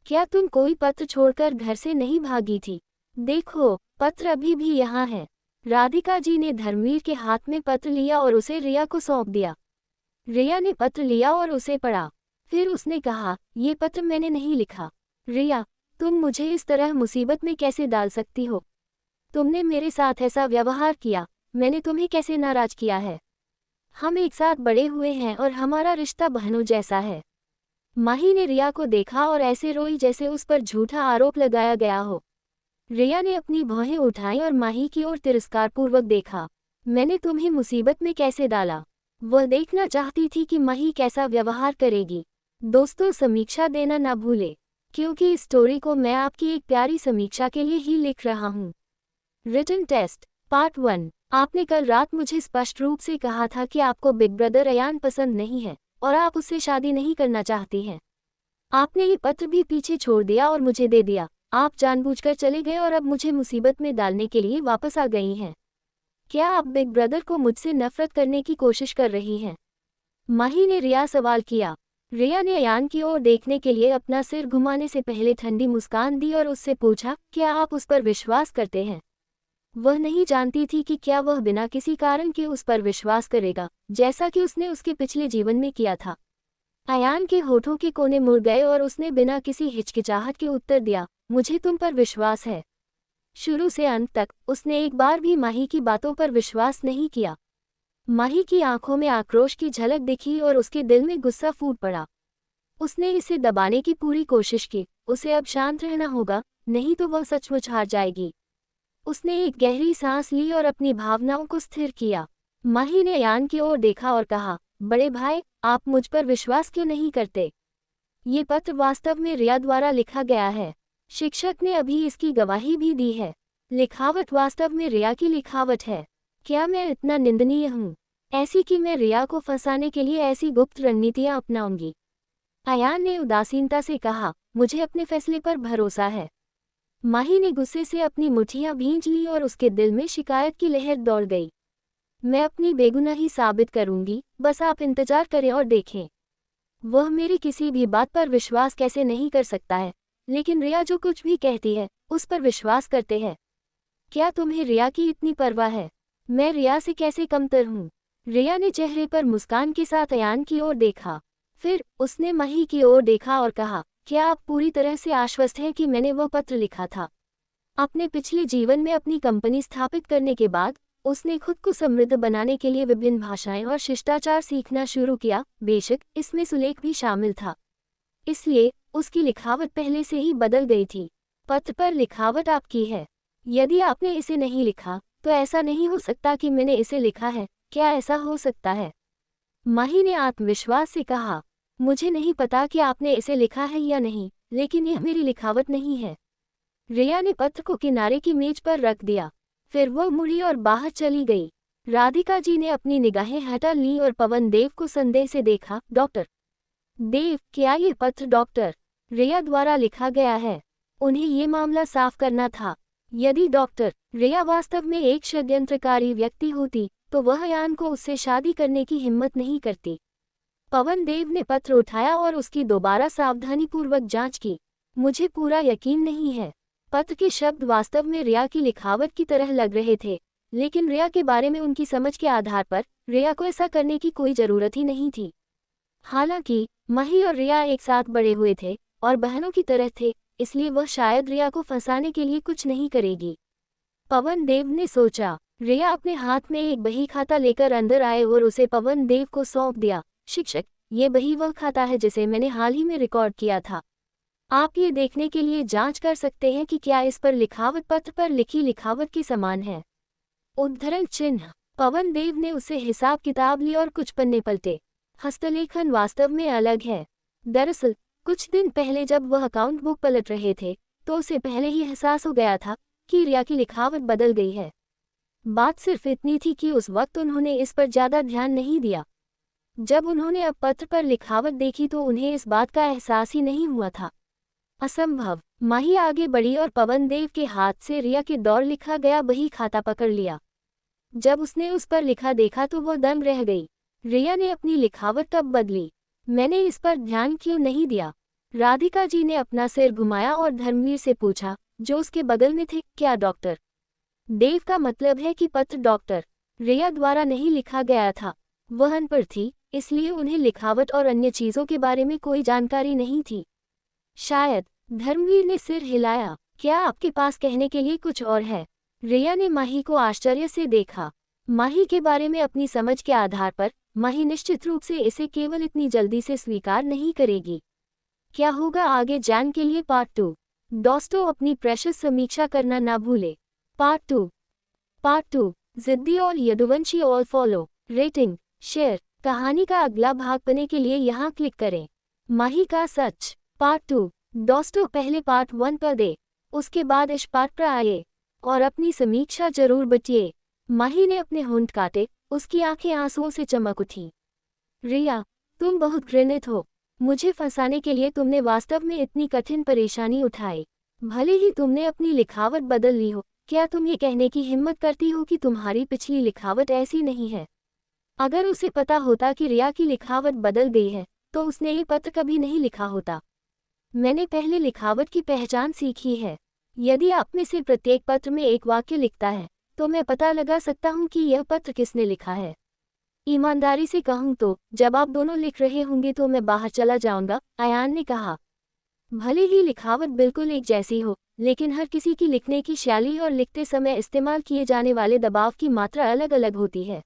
Speaker 1: क्या तुम कोई पत्र छोड़कर घर से नहीं भागी थी? देखो, पत्र अभी भी यहाँ है। राधिका जी ने धर्मवीर के हाथ में पत्र लिया और उसे रिया को सौंप दिया। रिया ने पत्र लिया और उसे पढ़ा। फिर उसने कहा, ये पत्र मैंने नहीं लिखा। रिया, तुम मुझे इस तरह मुसीबत में कैसे डाल सकती हो? तुमने मेरे साथ ऐसा व्यवहार किया, मैंने तुम्हें कैसे नाराज किया है? हम एक साथ बड़े हुए हैं और हमारा रिश्ता बहनों जैसा है। माही ने रिया को देखा और ऐसे रोई जैसे उस पर झूठा आरोप लगाया गया हो। रिया ने अपनी भौहें उठाई और माही की ओर तिरस्कारपूर्वक देखा। मैंने तुम्हें मुसीबत में कैसे डाला? वह देखना चाहती थी कि माही कैसा व्यवहार करेगी। दोस्तों, समीक्षा देना ना भूले, क्योंकि इस स्टोरी को मैं आपकी एक प्यारी समीक्षा के लिए ही लिख रहा हूँ। Written test part 1। आपने कल रात मुझे स्पष्ट रूप से कहा था कि आपको बिग ब्रदर अयान पसंद नहीं है और आप उससे शादी नहीं करना चाहती हैं। आपने ये पत्र भी पीछे छोड़ दिया और मुझे दे दिया। आप जानबूझकर चले गए और अब मुझे मुसीबत में डालने के लिए वापस आ गई हैं। क्या आप बिग ब्रदर को मुझसे नफरत करने की कोशिश कर रही हैं? माही ने रिया सवाल किया। रिया ने अयान की ओर देखने के लिए अपना सिर घुमाने से पहले ठंडी मुस्कान दी और उससे पूछा, क्या आप उस पर विश्वास करते हैं? वह नहीं जानती थी कि क्या वह बिना किसी कारण के उस पर विश्वास करेगा, जैसा कि उसने उसके पिछले जीवन में किया था। अयान के होठों के कोने मुड़ गए और उसने बिना किसी हिचकिचाहट के उत्तर दिया, मुझे तुम पर विश्वास है। शुरू से अंत तक उसने एक बार भी माही की बातों पर विश्वास नहीं किया। माही की आंखों में आक्रोश की झलक दिखी और उसके दिल में गुस्सा फूट पड़ा। उसने इसे दबाने की पूरी कोशिश की, उसे अब शांत रहना होगा, नहीं तो वह सचमुच हार जाएगी। उसने एक गहरी सांस ली और अपनी भावनाओं को स्थिर किया। माही ने अयान की ओर देखा और कहा, बड़े भाई, आप मुझ पर विश्वास क्यों नहीं करते? ये पत्र वास्तव में रिया द्वारा लिखा गया है। शिक्षक ने अभी इसकी गवाही भी दी है। लिखावट वास्तव में रिया की लिखावट है। क्या मैं इतना निंदनीय हूँ ऐसी कि मैं रिया को फंसाने के लिए ऐसी गुप्त रणनीतियाँ अपनाऊंगी? अयान ने उदासीनता से कहा, मुझे अपने फैसले पर भरोसा है। माही ने गुस्से से अपनी मुट्ठियां भींच ली और उसके दिल में शिकायत की लहर दौड़ गई। मैं अपनी बेगुनाही साबित करूंगी, बस आप इंतजार करें और देखें। वह मेरी किसी भी बात पर विश्वास कैसे नहीं कर सकता है, लेकिन रिया जो कुछ भी कहती है उस पर विश्वास करते हैं। क्या तुम्हें रिया की इतनी परवाह है? मैं रिया से कैसे कमतर हूँ? रिया ने चेहरे पर मुस्कान के साथ अयान की ओर देखा। फिर उसने माही की ओर देखा और कहा, क्या आप पूरी तरह से आश्वस्त हैं कि मैंने वह पत्र लिखा था? अपने पिछले जीवन में अपनी कंपनी स्थापित करने के बाद उसने खुद को समृद्ध बनाने के लिए विभिन्न भाषाएं और शिष्टाचार सीखना शुरू किया, बेशक इसमें सुलेख भी शामिल था। इसलिए उसकी लिखावट पहले से ही बदल गई थी। पत्र पर लिखावट आपकी है। यदि आपने इसे नहीं लिखा तो ऐसा नहीं हो सकता कि मैंने इसे लिखा है। क्या ऐसा हो सकता है? माही ने आत्मविश्वास से कहा, मुझे नहीं पता कि आपने इसे लिखा है या नहीं, लेकिन यह मेरी लिखावट नहीं है। रिया ने पत्र को किनारे की मेज पर रख दिया। फिर वह मुड़ी और बाहर चली गई। राधिका जी ने अपनी निगाहें हटा ली और पवन देव को संदेह से देखा। डॉक्टर देव, क्या ये पत्र डॉक्टर रिया द्वारा लिखा गया है? उन्हें ये मामला साफ करना था। यदि डॉक्टर रिया वास्तव में एक षड्यंत्रकारी व्यक्ति होती तो वह अयान को उससे शादी करने की हिम्मत नहीं करती। पवन देव ने पत्र उठाया और उसकी दोबारा सावधानीपूर्वक जांच की। मुझे पूरा यकीन नहीं है। पत्र के शब्द वास्तव में रिया की लिखावट की तरह लग रहे थे, लेकिन रिया के बारे में उनकी समझ के आधार पर रिया को ऐसा करने की कोई जरूरत ही नहीं थी। हालांकि माही और रिया एक साथ बड़े हुए थे और बहनों की तरह थे, इसलिए वह शायद रिया को फंसाने के लिए कुछ नहीं करेगी। पवन देव ने सोचा। रिया अपने हाथ में एक बही खाता लेकर अंदर आए और उसे पवन देव को सौंप दिया। शिक्षक, ये बही वह खाता है जिसे मैंने हाल ही में रिकॉर्ड किया था। आप ये देखने के लिए जांच कर सकते हैं कि क्या इस पर लिखावट पत्र पर लिखी लिखावट के समान है। उद्धरण चिन्ह। पवन देव ने उसे हिसाब किताब ली और कुछ पन्ने पलटे। हस्तलेखन वास्तव में अलग है। दरअसल कुछ दिन पहले जब वह अकाउंट बुक पलट रहे थे तो उसे पहले ही एहसास हो गया था कि रिया की लिखावट बदल गई है। बात सिर्फ इतनी थी कि उस वक्त उन्होंने इस पर ज्यादा ध्यान नहीं दिया। जब उन्होंने अब पत्र पर लिखावट देखी तो उन्हें इस बात का एहसास ही नहीं हुआ था। असंभव। माही आगे बढ़ी और पवन देव के हाथ से रिया के दौर लिखा गया बही खाता पकड़ लिया। जब उसने उस पर लिखा देखा तो वह दंग रह गई। रिया ने अपनी लिखावट कब बदली? मैंने इस पर ध्यान क्यों नहीं दिया? राधिका जी ने अपना सिर घुमाया और धर्मवीर से पूछा, जो उसके बगल में थे, क्या डॉक्टर देव का मतलब है कि पत्र डॉक्टर रिया द्वारा नहीं लिखा गया था? वह अनपढ़ थी, इसलिए उन्हें लिखावट और अन्य चीजों के बारे में कोई जानकारी नहीं थी। शायद। धर्मवीर ने सिर हिलाया। क्या आपके पास कहने के लिए कुछ और है? रिया ने माही को आश्चर्य से देखा। माही के बारे में अपनी समझ के आधार पर माही निश्चित रूप से इसे केवल इतनी जल्दी से स्वीकार नहीं करेगी। क्या होगा आगे जान के लिए पार्ट 2। दोस्तों, अपनी प्रेशियस समीक्षा करना ना भूले। पार्ट 2 जिद्दी और Yaduvanshi all follow. Rating, share. कहानी का अगला भाग पाने के लिए यहाँ क्लिक करें। माही का सच पार्ट 2। दोस्तों, पहले पार्ट 1 पर दे, उसके बाद इस पार्ट पर आए और अपनी समीक्षा जरूर बटिए। माही ने अपने होंठ काटे, उसकी आंखें आंसुओं से चमक उठी। रिया, तुम बहुत घृणित हो। मुझे फंसाने के लिए तुमने वास्तव में इतनी कठिन परेशानी उठाई। भले ही तुमने अपनी लिखावट बदल ली हो, क्या तुम ये कहने की हिम्मत करती हो कि तुम्हारी पिछली लिखावट ऐसी नहीं है? अगर उसे पता होता कि रिया की लिखावट बदल गई है, तो उसने ये पत्र कभी नहीं लिखा होता। मैंने पहले लिखावट की पहचान सीखी है। यदि आप में से प्रत्येक पत्र में एक वाक्य लिखता है, तो मैं पता लगा सकता हूँ कि यह पत्र किसने लिखा है। ईमानदारी से कहूँ तो जब आप दोनों लिख रहे होंगे तो मैं बाहर चला जाऊंगा, अयान ने कहा। भले ही लिखावट बिल्कुल एक जैसी हो, लेकिन हर किसी की लिखने की शैली और लिखते समय इस्तेमाल किए जाने वाले दबाव की मात्रा अलग अलग होती है।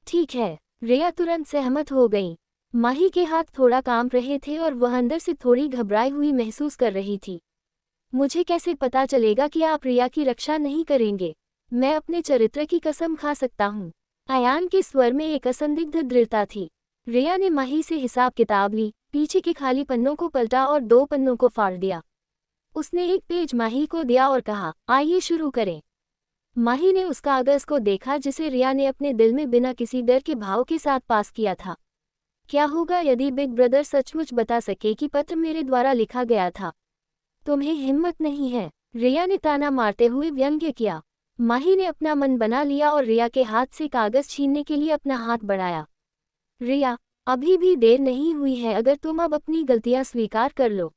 Speaker 1: ठीक है, रिया तुरंत सहमत हो गई। माही के हाथ थोड़ा कांप रहे थे और वह अंदर से थोड़ी घबराई हुई महसूस कर रही थी। मुझे कैसे पता चलेगा कि आप रिया की रक्षा नहीं करेंगे? मैं अपने चरित्र की कसम खा सकता हूँ। अयान के स्वर में एक असंदिग्ध दृढ़ता थी। रिया ने माही से हिसाब किताब ली, पीछे के खाली पन्नों को पलटा और 2 पन्नों को फाड़ दिया। उसने एक पेज माही को दिया और कहा, आइए शुरू करें। माही ने उस कागज को देखा जिसे रिया ने अपने दिल में बिना किसी डर के भाव के साथ पास किया था। क्या होगा यदि बिग ब्रदर सचमुच बता सके कि पत्र मेरे द्वारा लिखा गया था? तुम्हें हिम्मत नहीं है, रिया ने ताना मारते हुए व्यंग्य किया। माही ने अपना मन बना लिया और रिया के हाथ से कागज छीनने के लिए अपना हाथ बढ़ाया। रिया, अभी भी देर नहीं हुई है, अगर तुम अब अपनी गलतियां स्वीकार कर लो।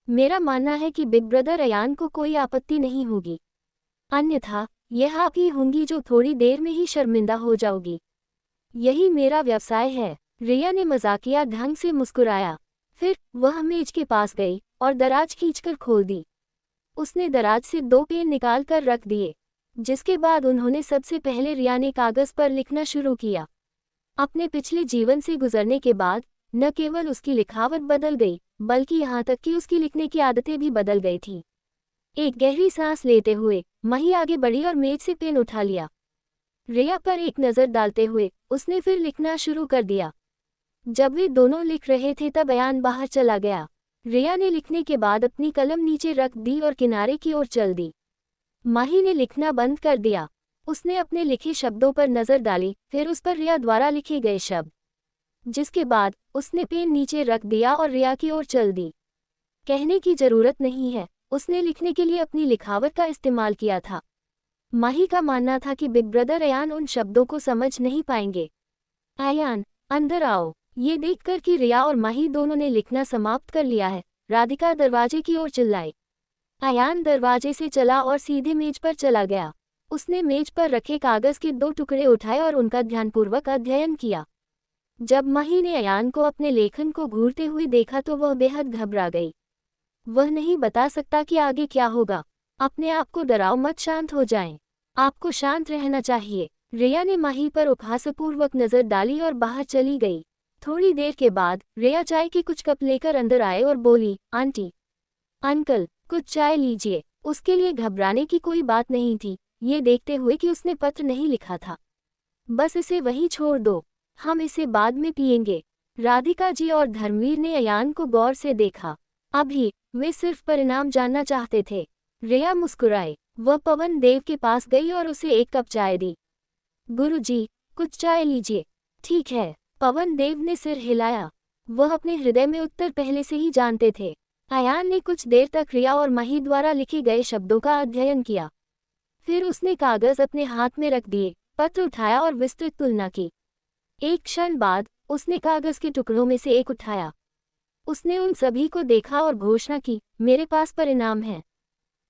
Speaker 1: मेरा मानना है कि बिग ब्रदर अयान को कोई आपत्ति नहीं होगी। अन्यथा यह आप ही होंगी जो थोड़ी देर में ही शर्मिंदा हो जाओगी। यही मेरा व्यवसाय है, रिया ने मजाकिया ढंग से मुस्कुराया। फिर वह मेज के पास गई और दराज खींचकर खोल दी। उसने दराज से 2 पेन निकाल कर रख दिए, जिसके बाद उन्होंने सबसे पहले रिया ने कागज पर लिखना शुरू किया। अपने पिछले जीवन से गुजरने के बाद न केवल उसकी लिखावट बदल गई, बल्कि यहाँ तक कि उसकी लिखने की आदतें भी बदल गई थी। एक गहरी सांस लेते हुए माही आगे बढ़ी और मेज से पेन उठा लिया। रिया पर एक नज़र डालते हुए उसने फिर लिखना शुरू कर दिया। जब वे दोनों लिख रहे थे तब अयान बाहर चला गया। रिया ने लिखने के बाद अपनी कलम नीचे रख दी और किनारे की ओर चल दी। माही ने लिखना बंद कर दिया। उसने अपने लिखे शब्दों पर नज़र डाली, फिर उस पर रिया द्वारा लिखे गए शब्द, जिसके बाद उसने पेन नीचे रख दिया और रिया की ओर चल दी। कहने की जरूरत नहीं है, उसने लिखने के लिए अपनी लिखावट का इस्तेमाल किया था। माही का मानना था कि बिग ब्रदर अयान उन शब्दों को समझ नहीं पाएंगे। अयान, अंदर आओ। ये देखकर कि रिया और माही दोनों ने लिखना समाप्त कर लिया है, राधिका दरवाजे की ओर चिल्लाई। अयान दरवाजे से चला और सीधे मेज पर चला गया। उसने मेज पर रखे कागज के 2 टुकड़े उठाए और उनका ध्यानपूर्वक अध्ययन किया। जब माही ने अयान को अपने लेखन को घूरते हुए देखा तो वह बेहद घबरा गई। वह नहीं बता सकता कि आगे क्या होगा। अपने आप को डराओ मत, शांत हो जाएं। आपको शांत रहना चाहिए। रिया ने माही पर उपहासपूर्वक नजर डाली और बाहर चली गई। थोड़ी देर के बाद रिया चाय के कुछ कप लेकर अंदर आए और बोली, आंटी, अंकल, कुछ चाय लीजिए। उसके लिए घबराने की कोई बात नहीं थी, ये देखते हुए कि उसने पत्र नहीं लिखा था। बस इसे वहीं छोड़ दो, हम इसे बाद में पिएंगे। राधिका जी और धर्मवीर ने अयान को गौर से देखा। अभी वे सिर्फ परिणाम जानना चाहते थे। रिया मुस्कुराई। वह पवन देव के पास गई और उसे 1 कप चाय दी। गुरुजी, कुछ चाय लीजिए। ठीक है, पवन देव ने सिर हिलाया। वह अपने हृदय में उत्तर पहले से ही जानते थे। अयान ने कुछ देर तक रिया और माही द्वारा लिखे गए शब्दों का अध्ययन किया। फिर उसने कागज अपने हाथ में रख दिए, पत्र उठाया और विस्तृत तुलना की। एक क्षण बाद उसने कागज के टुकड़ों में से एक उठाया। उसने उन सभी को देखा और घोषणा की, मेरे पास परिणाम है।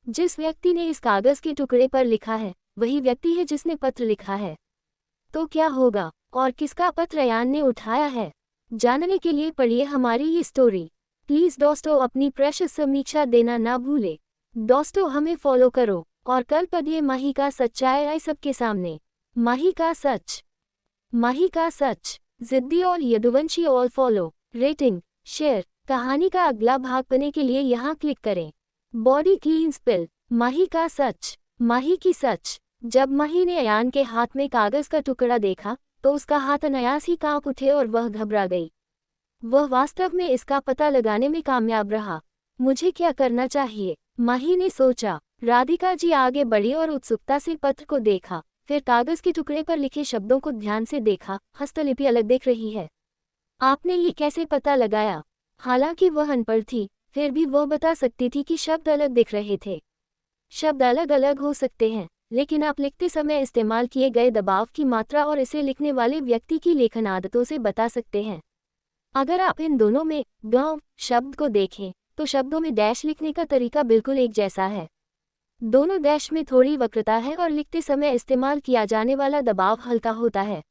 Speaker 1: जिस व्यक्ति ने इस कागज के टुकड़े पर लिखा है, वही व्यक्ति है जिसने पत्र लिखा है। तो क्या होगा और किसका पत्र अयान ने उठाया है? जानने के लिए पढ़िए हमारी ये स्टोरी। प्लीज़ दोस्तों, अपनी प्रेशियस समीक्षा देना ना भूले। दोस्तों, हमें फॉलो करो और कल पढ़िए माही का सच्चाई आई सबके सामने। माही का सच। माही का सच। जिद्दी और Yaduvanshi all follow. Rating, share. कहानी का अगला भाग पाने के लिए यहाँ क्लिक करें। Body clean spill. माही का सच। माही की सच। जब माही ने अयान के हाथ में कागज का टुकड़ा देखा तो उसका हाथ अनायास ही कांप उठे और वह घबरा गई। वह वास्तव में इसका पता लगाने में कामयाब रहा। मुझे क्या करना चाहिए? माही ने सोचा। राधिका जी आगे बढ़ी और उत्सुकता से पत्र को देखा, फिर कागज के टुकड़े पर लिखे शब्दों को ध्यान से देखा। हस्तलिपि अलग दिख रही है। आपने ये कैसे पता लगाया? हालांकि वह अनपढ़ थी, फिर भी वह बता सकती थी कि शब्द अलग दिख रहे थे। शब्द अलग अलग हो सकते हैं, लेकिन आप लिखते समय इस्तेमाल किए गए दबाव की मात्रा और इसे लिखने वाले व्यक्ति की लेखन आदतों से बता सकते हैं। अगर आप इन दोनों में गांव शब्द को देखें, तो शब्दों में डैश लिखने का तरीका बिल्कुल एक जैसा है। दोनों डैश में थोड़ी वक्रता है और लिखते समय इस्तेमाल किया जाने वाला दबाव हल्का होता है।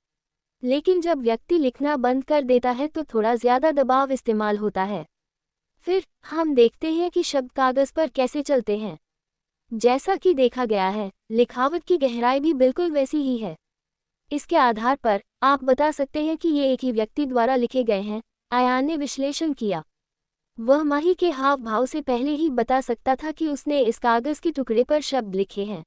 Speaker 1: लेकिन जब व्यक्ति लिखना बंद कर देता है तो थोड़ा ज़्यादा दबाव इस्तेमाल होता है। फिर हम देखते हैं कि शब्द कागज़ पर कैसे चलते हैं। जैसा कि देखा गया है, लिखावट की गहराई भी बिल्कुल वैसी ही है। इसके आधार पर आप बता सकते हैं कि ये एक ही व्यक्ति द्वारा लिखे गए हैं। अयान ने विश्लेषण किया। वह माही के हाव भाव से पहले ही बता सकता था कि उसने इस कागज़ के टुकड़े पर शब्द लिखे हैं।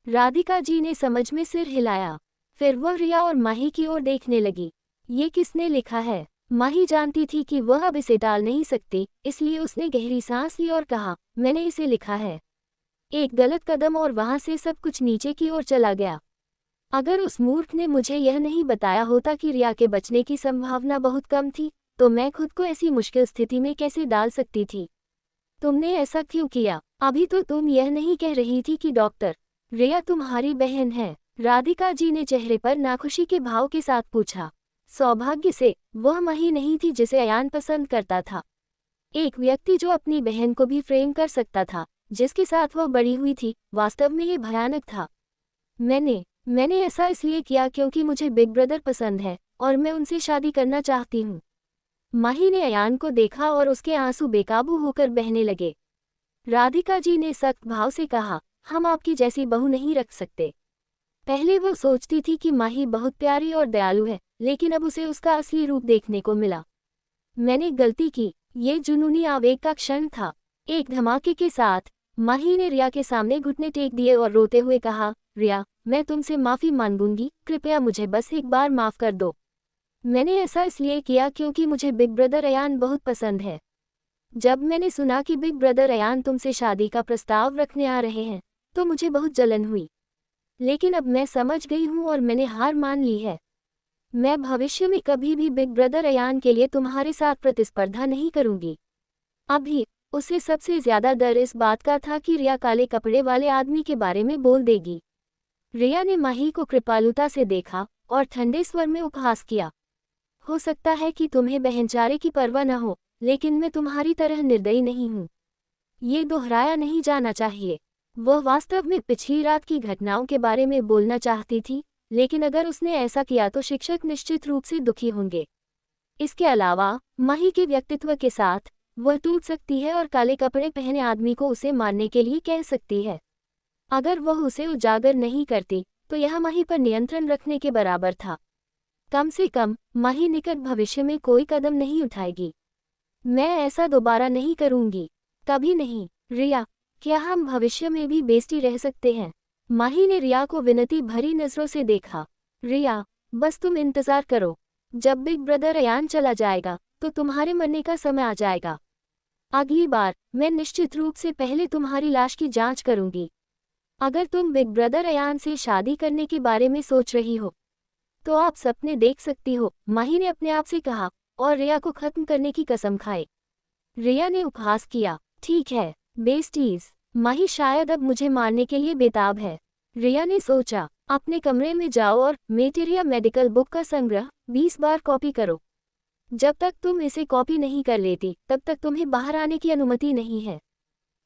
Speaker 1: राधिका जी ने समझ में सिर हिलाया। फिर वह रिया और माही की ओर देखने लगी। ये किसने लिखा है? माही जानती थी कि वह अब इसे टाल नहीं सकती, इसलिए उसने गहरी सांस ली और कहा, मैंने इसे लिखा है। एक गलत कदम और वहां से सब कुछ नीचे की ओर चला गया। अगर उस मूर्ख ने मुझे यह नहीं बताया होता कि रिया के बचने की संभावना बहुत कम थी, तो मैं खुद को ऐसी मुश्किल स्थिति में कैसे डाल सकती थी? तुमने ऐसा क्यों किया? अभी तो तुम यह नहीं कह रही थी कि डॉक्टर रिया तुम्हारी बहन है? राधिका जी ने चेहरे पर नाखुशी के भाव के साथ पूछा। सौभाग्य से वह माही नहीं थी जिसे अयान पसंद करता था। एक व्यक्ति जो अपनी बहन को भी फ्रेम कर सकता था, जिसके साथ वह बड़ी हुई थी, वास्तव में ये भयानक था। मैंने ऐसा इसलिए किया क्योंकि मुझे बिग ब्रदर पसंद है और मैं उनसे शादी करना चाहती हूँ। माही ने अयान को देखा और उसके आंसू बेकाबू होकर बहने लगे। राधिका जी ने सख्त भाव से कहा, हम आपकी जैसी बहू नहीं रख सकते। पहले वो सोचती थी कि माही बहुत प्यारी और दयालु है, लेकिन अब उसे उसका असली रूप देखने को मिला। मैंने गलती की, ये जुनूनी आवेग का क्षण था। एक धमाके के साथ माही ने रिया के सामने घुटने टेक दिए और रोते हुए कहा, रिया, मैं तुमसे माफ़ी मांगूंगी, कृपया मुझे बस एक बार माफ़ कर दो। मैंने ऐसा इसलिए किया क्योंकि मुझे बिग ब्रदर अयान बहुत पसंद है। जब मैंने सुना कि बिग ब्रदर अयान तुमसे शादी का प्रस्ताव रखने आ रहे हैं, तो मुझे बहुत जलन हुई। लेकिन अब मैं समझ गई हूँ और मैंने हार मान ली है। मैं भविष्य में कभी भी बिग ब्रदर अयान के लिए तुम्हारे साथ प्रतिस्पर्धा नहीं करूंगी। अभी उसे सबसे ज्यादा डर इस बात का था कि रिया काले कपड़े वाले आदमी के बारे में बोल देगी। रिया ने माही को कृपालुता से देखा और ठंडे स्वर में उपहास किया। हो सकता है कि तुम्हें बहनचारे की परवाह न हो, लेकिन मैं तुम्हारी तरह निर्दयी नहीं हूँ। ये दोहराया नहीं जाना चाहिए। वह वास्तव में पिछली रात की घटनाओं के बारे में बोलना चाहती थी, लेकिन अगर उसने ऐसा किया तो शिक्षक निश्चित रूप से दुखी होंगे। इसके अलावा माही के व्यक्तित्व के साथ वह टूट सकती है और काले कपड़े पहने आदमी को उसे मारने के लिए कह सकती है। अगर वह उसे उजागर नहीं करती तो यह माही पर नियंत्रण रखने के बराबर था। कम से कम माही निकट भविष्य में कोई कदम नहीं उठाएगी। मैं ऐसा दोबारा नहीं करूंगी, कभी नहीं। रिया, क्या हम भविष्य में भी बेइज्जती रह सकते हैं? माही ने रिया को विनती भरी नजरों से देखा। रिया, बस तुम इंतजार करो। जब बिग ब्रदर अयान चला जाएगा तो तुम्हारे मरने का समय आ जाएगा। अगली बार मैं निश्चित रूप से पहले तुम्हारी लाश की जांच करूंगी। अगर तुम बिग ब्रदर अयान से शादी करने के बारे में सोच रही हो तो आप सपने देख सकती हो, माही ने अपने आप से कहा और रिया को खत्म करने की कसम खाई। रिया ने उपहास किया, ठीक है बेस्टीज, माही शायद अब मुझे मारने के लिए बेताब है। रिया ने सोचा, अपने कमरे में जाओ और मेटेरिया मेडिकल बुक का संग्रह 20 बार कॉपी करो। जब तक तुम इसे कॉपी नहीं कर लेती तब तक तुम्हें बाहर आने की अनुमति नहीं है।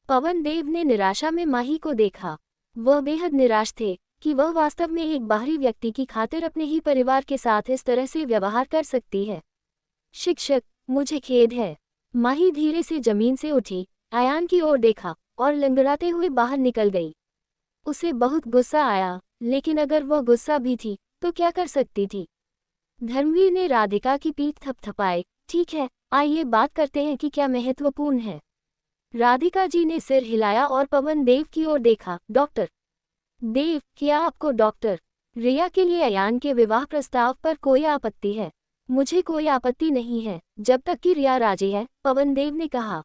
Speaker 1: पवन देव ने निराशा में माही को देखा। वह बेहद निराश थे कि वह वास्तव में एक बाहरी व्यक्ति की खातिर अपने ही परिवार के साथ इस तरह से व्यवहार कर सकती है। शिक्षक, मुझे खेद है। माही धीरे से जमीन से उठी, अयान की ओर देखा और लंगड़ाते हुए बाहर निकल गई। उसे बहुत गुस्सा आया, लेकिन अगर वह गुस्सा भी थी तो क्या कर सकती थी? धर्मवीर ने राधिका की पीठ थपथपाई। ठीक है, आइए बात करते हैं कि क्या महत्वपूर्ण है। राधिका जी ने सिर हिलाया और पवन देव की ओर देखा। डॉक्टर देव, क्या आपको डॉक्टर रिया के लिए अयान के विवाह प्रस्ताव पर कोई आपत्ति है? मुझे कोई आपत्ति नहीं है, जब तक कि रिया राजी है, पवन देव ने कहा।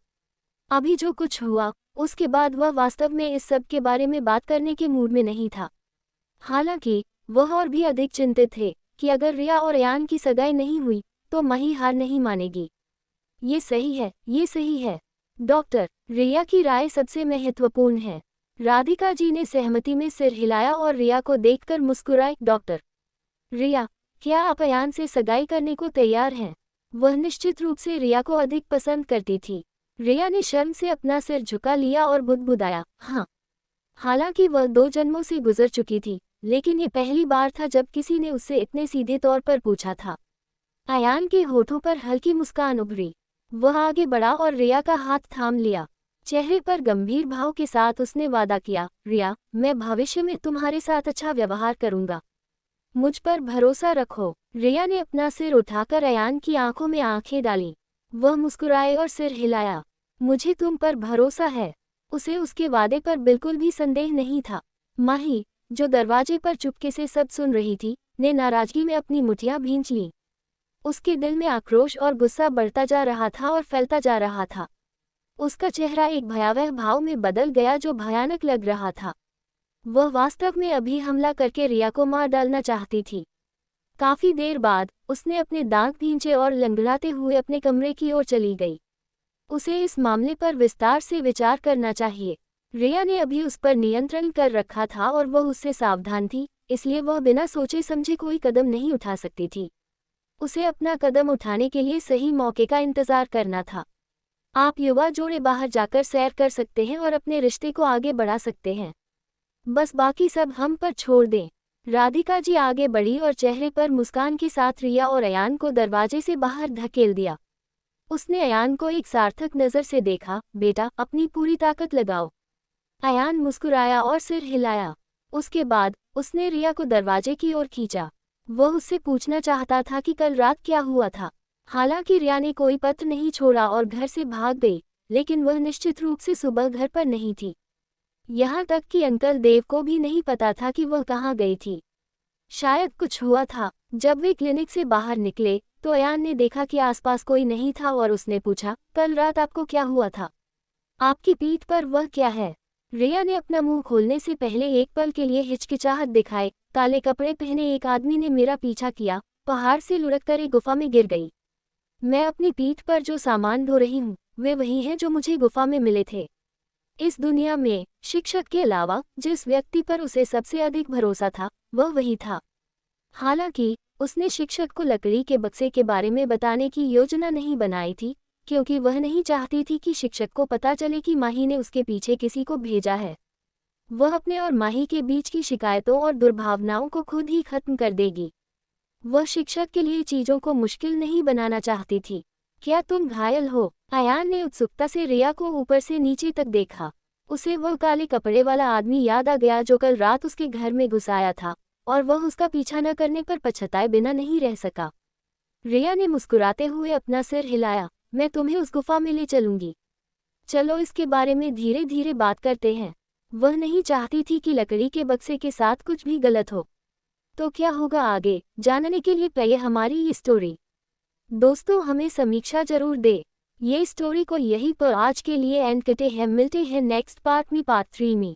Speaker 1: अभी जो कुछ हुआ उसके बाद वह वास्तव में इस सब के बारे में बात करने के मूड में नहीं था। हालांकि वह और भी अधिक चिंतित थे कि अगर रिया और अयान की सगाई नहीं हुई तो माही हार नहीं मानेगी। ये सही है, ये सही है। डॉक्टर, रिया की राय सबसे महत्वपूर्ण है। राधिका जी ने सहमति में सिर हिलाया और रिया को देखकर मुस्कुराए। डॉक्टर, रिया, क्या आप अयान से सगाई करने को तैयार हैं? वह निश्चित रूप से रिया को अधिक पसंद करती थी। रिया ने शर्म से अपना सिर झुका लिया और बुदबुदाया, हाँ। हालांकि वह 2 जन्मों से गुजर चुकी थी, लेकिन ये पहली बार था जब किसी ने उससे इतने सीधे तौर पर पूछा था। अयान के होठों पर हल्की मुस्कान उभरी। वह आगे बढ़ा और रिया का हाथ थाम लिया। चेहरे पर गंभीर भाव के साथ उसने वादा किया, रिया, मैं भविष्य में तुम्हारे साथ अच्छा व्यवहार करूंगा। मुझ पर भरोसा रखो। रिया ने अपना सिर उठाकर अयान की आंखों में आंखें डाली। वह मुस्कुराए और सिर हिलाया। मुझे तुम पर भरोसा है। उसे उसके वादे पर बिल्कुल भी संदेह नहीं था। माही, जो दरवाजे पर चुपके से सब सुन रही थी, ने नाराजगी में अपनी मुठियां भींच लीं। उसके दिल में आक्रोश और गुस्सा बढ़ता जा रहा था और फैलता जा रहा था। उसका चेहरा एक भयावह भाव में बदल गया जो भयानक लग रहा था। वह वास्तव में अभी हमला करके रिया को मार डालना चाहती थी। काफी देर बाद उसने अपने दांत भींचे और लंगड़ाते हुए अपने कमरे की ओर चली गई। उसे इस मामले पर विस्तार से विचार करना चाहिए। रिया ने अभी उस पर नियंत्रण कर रखा था और वह उससे सावधान थी, इसलिए वह बिना सोचे समझे कोई कदम नहीं उठा सकती थी। उसे अपना कदम उठाने के लिए सही मौके का इंतजार करना था। आप युवा जोड़े बाहर जाकर सैर कर सकते हैं और अपने रिश्ते को आगे बढ़ा सकते हैं। बस बाकी सब हम पर छोड़ दें। राधिका जी आगे बढ़ी और चेहरे पर मुस्कान के साथ रिया और अयान को दरवाजे से बाहर धकेल दिया। उसने अयान को एक सार्थक नज़र से देखा, बेटा, अपनी पूरी ताकत लगाओ। अयान मुस्कुराया और सिर हिलाया। उसके बाद उसने रिया को दरवाजे की ओर खींचा। वह उससे पूछना चाहता था कि कल रात क्या हुआ था। हालांकि रिया ने कोई पत्र नहीं छोड़ा और घर से भाग गई, लेकिन वह निश्चित रूप से सुबह घर पर नहीं थी। यहाँ तक कि अंकल देव को भी नहीं पता था कि वह कहाँ गई थी। शायद कुछ हुआ था। जब वे क्लिनिक से बाहर निकले तो अयान ने देखा कि आसपास कोई नहीं था और उसने पूछा, कल रात आपको क्या हुआ था? आपकी पीठ पर वह क्या है? रिया ने अपना मुंह खोलने से पहले एक पल के लिए हिचकिचाहट दिखाए। काले कपड़े पहने एक आदमी ने मेरा पीछा किया, पहाड़ से लुढ़ककर एक गुफा में गिर गई। मैं अपनी पीठ पर जो सामान ढो रही हूँ, वे वही हैं जो मुझे गुफा में मिले थे। इस दुनिया में शिक्षक के अलावा जिस व्यक्ति पर उसे सबसे अधिक भरोसा था, वह वही था। हालांकि उसने शिक्षक को लकड़ी के बक्से के बारे में बताने की योजना नहीं बनाई थी, क्योंकि वह नहीं चाहती थी कि शिक्षक को पता चले कि माही ने उसके पीछे किसी को भेजा है। वह अपने और माही के बीच की शिकायतों और दुर्भावनाओं को खुद ही खत्म कर देगी। वह शिक्षक के लिए चीजों को मुश्किल नहीं बनाना चाहती थी। क्या तुम घायल हो? अयान ने उत्सुकता से रिया को ऊपर से नीचे तक देखा। उसे वह काले कपड़े वाला आदमी याद आ गया जो कल रात उसके घर में घुस आया था, और वह उसका पीछा न करने पर पछताए बिना नहीं रह सका। रिया ने मुस्कुराते हुए अपना सिर हिलाया, मैं तुम्हें उस गुफा में ले चलूंगी। चलो इसके बारे में धीरे धीरे बात करते हैं। वह नहीं चाहती थी कि लकड़ी के बक्से के साथ कुछ भी गलत हो। तो क्या होगा आगे, जानने के लिए पहले हमारी ये स्टोरी दोस्तों हमें समीक्षा जरूर दे। ये स्टोरी को यहीं पर आज के लिए एंड करते हैं। मिलते हैं नेक्स्ट पार्ट में, पार्ट 3 में।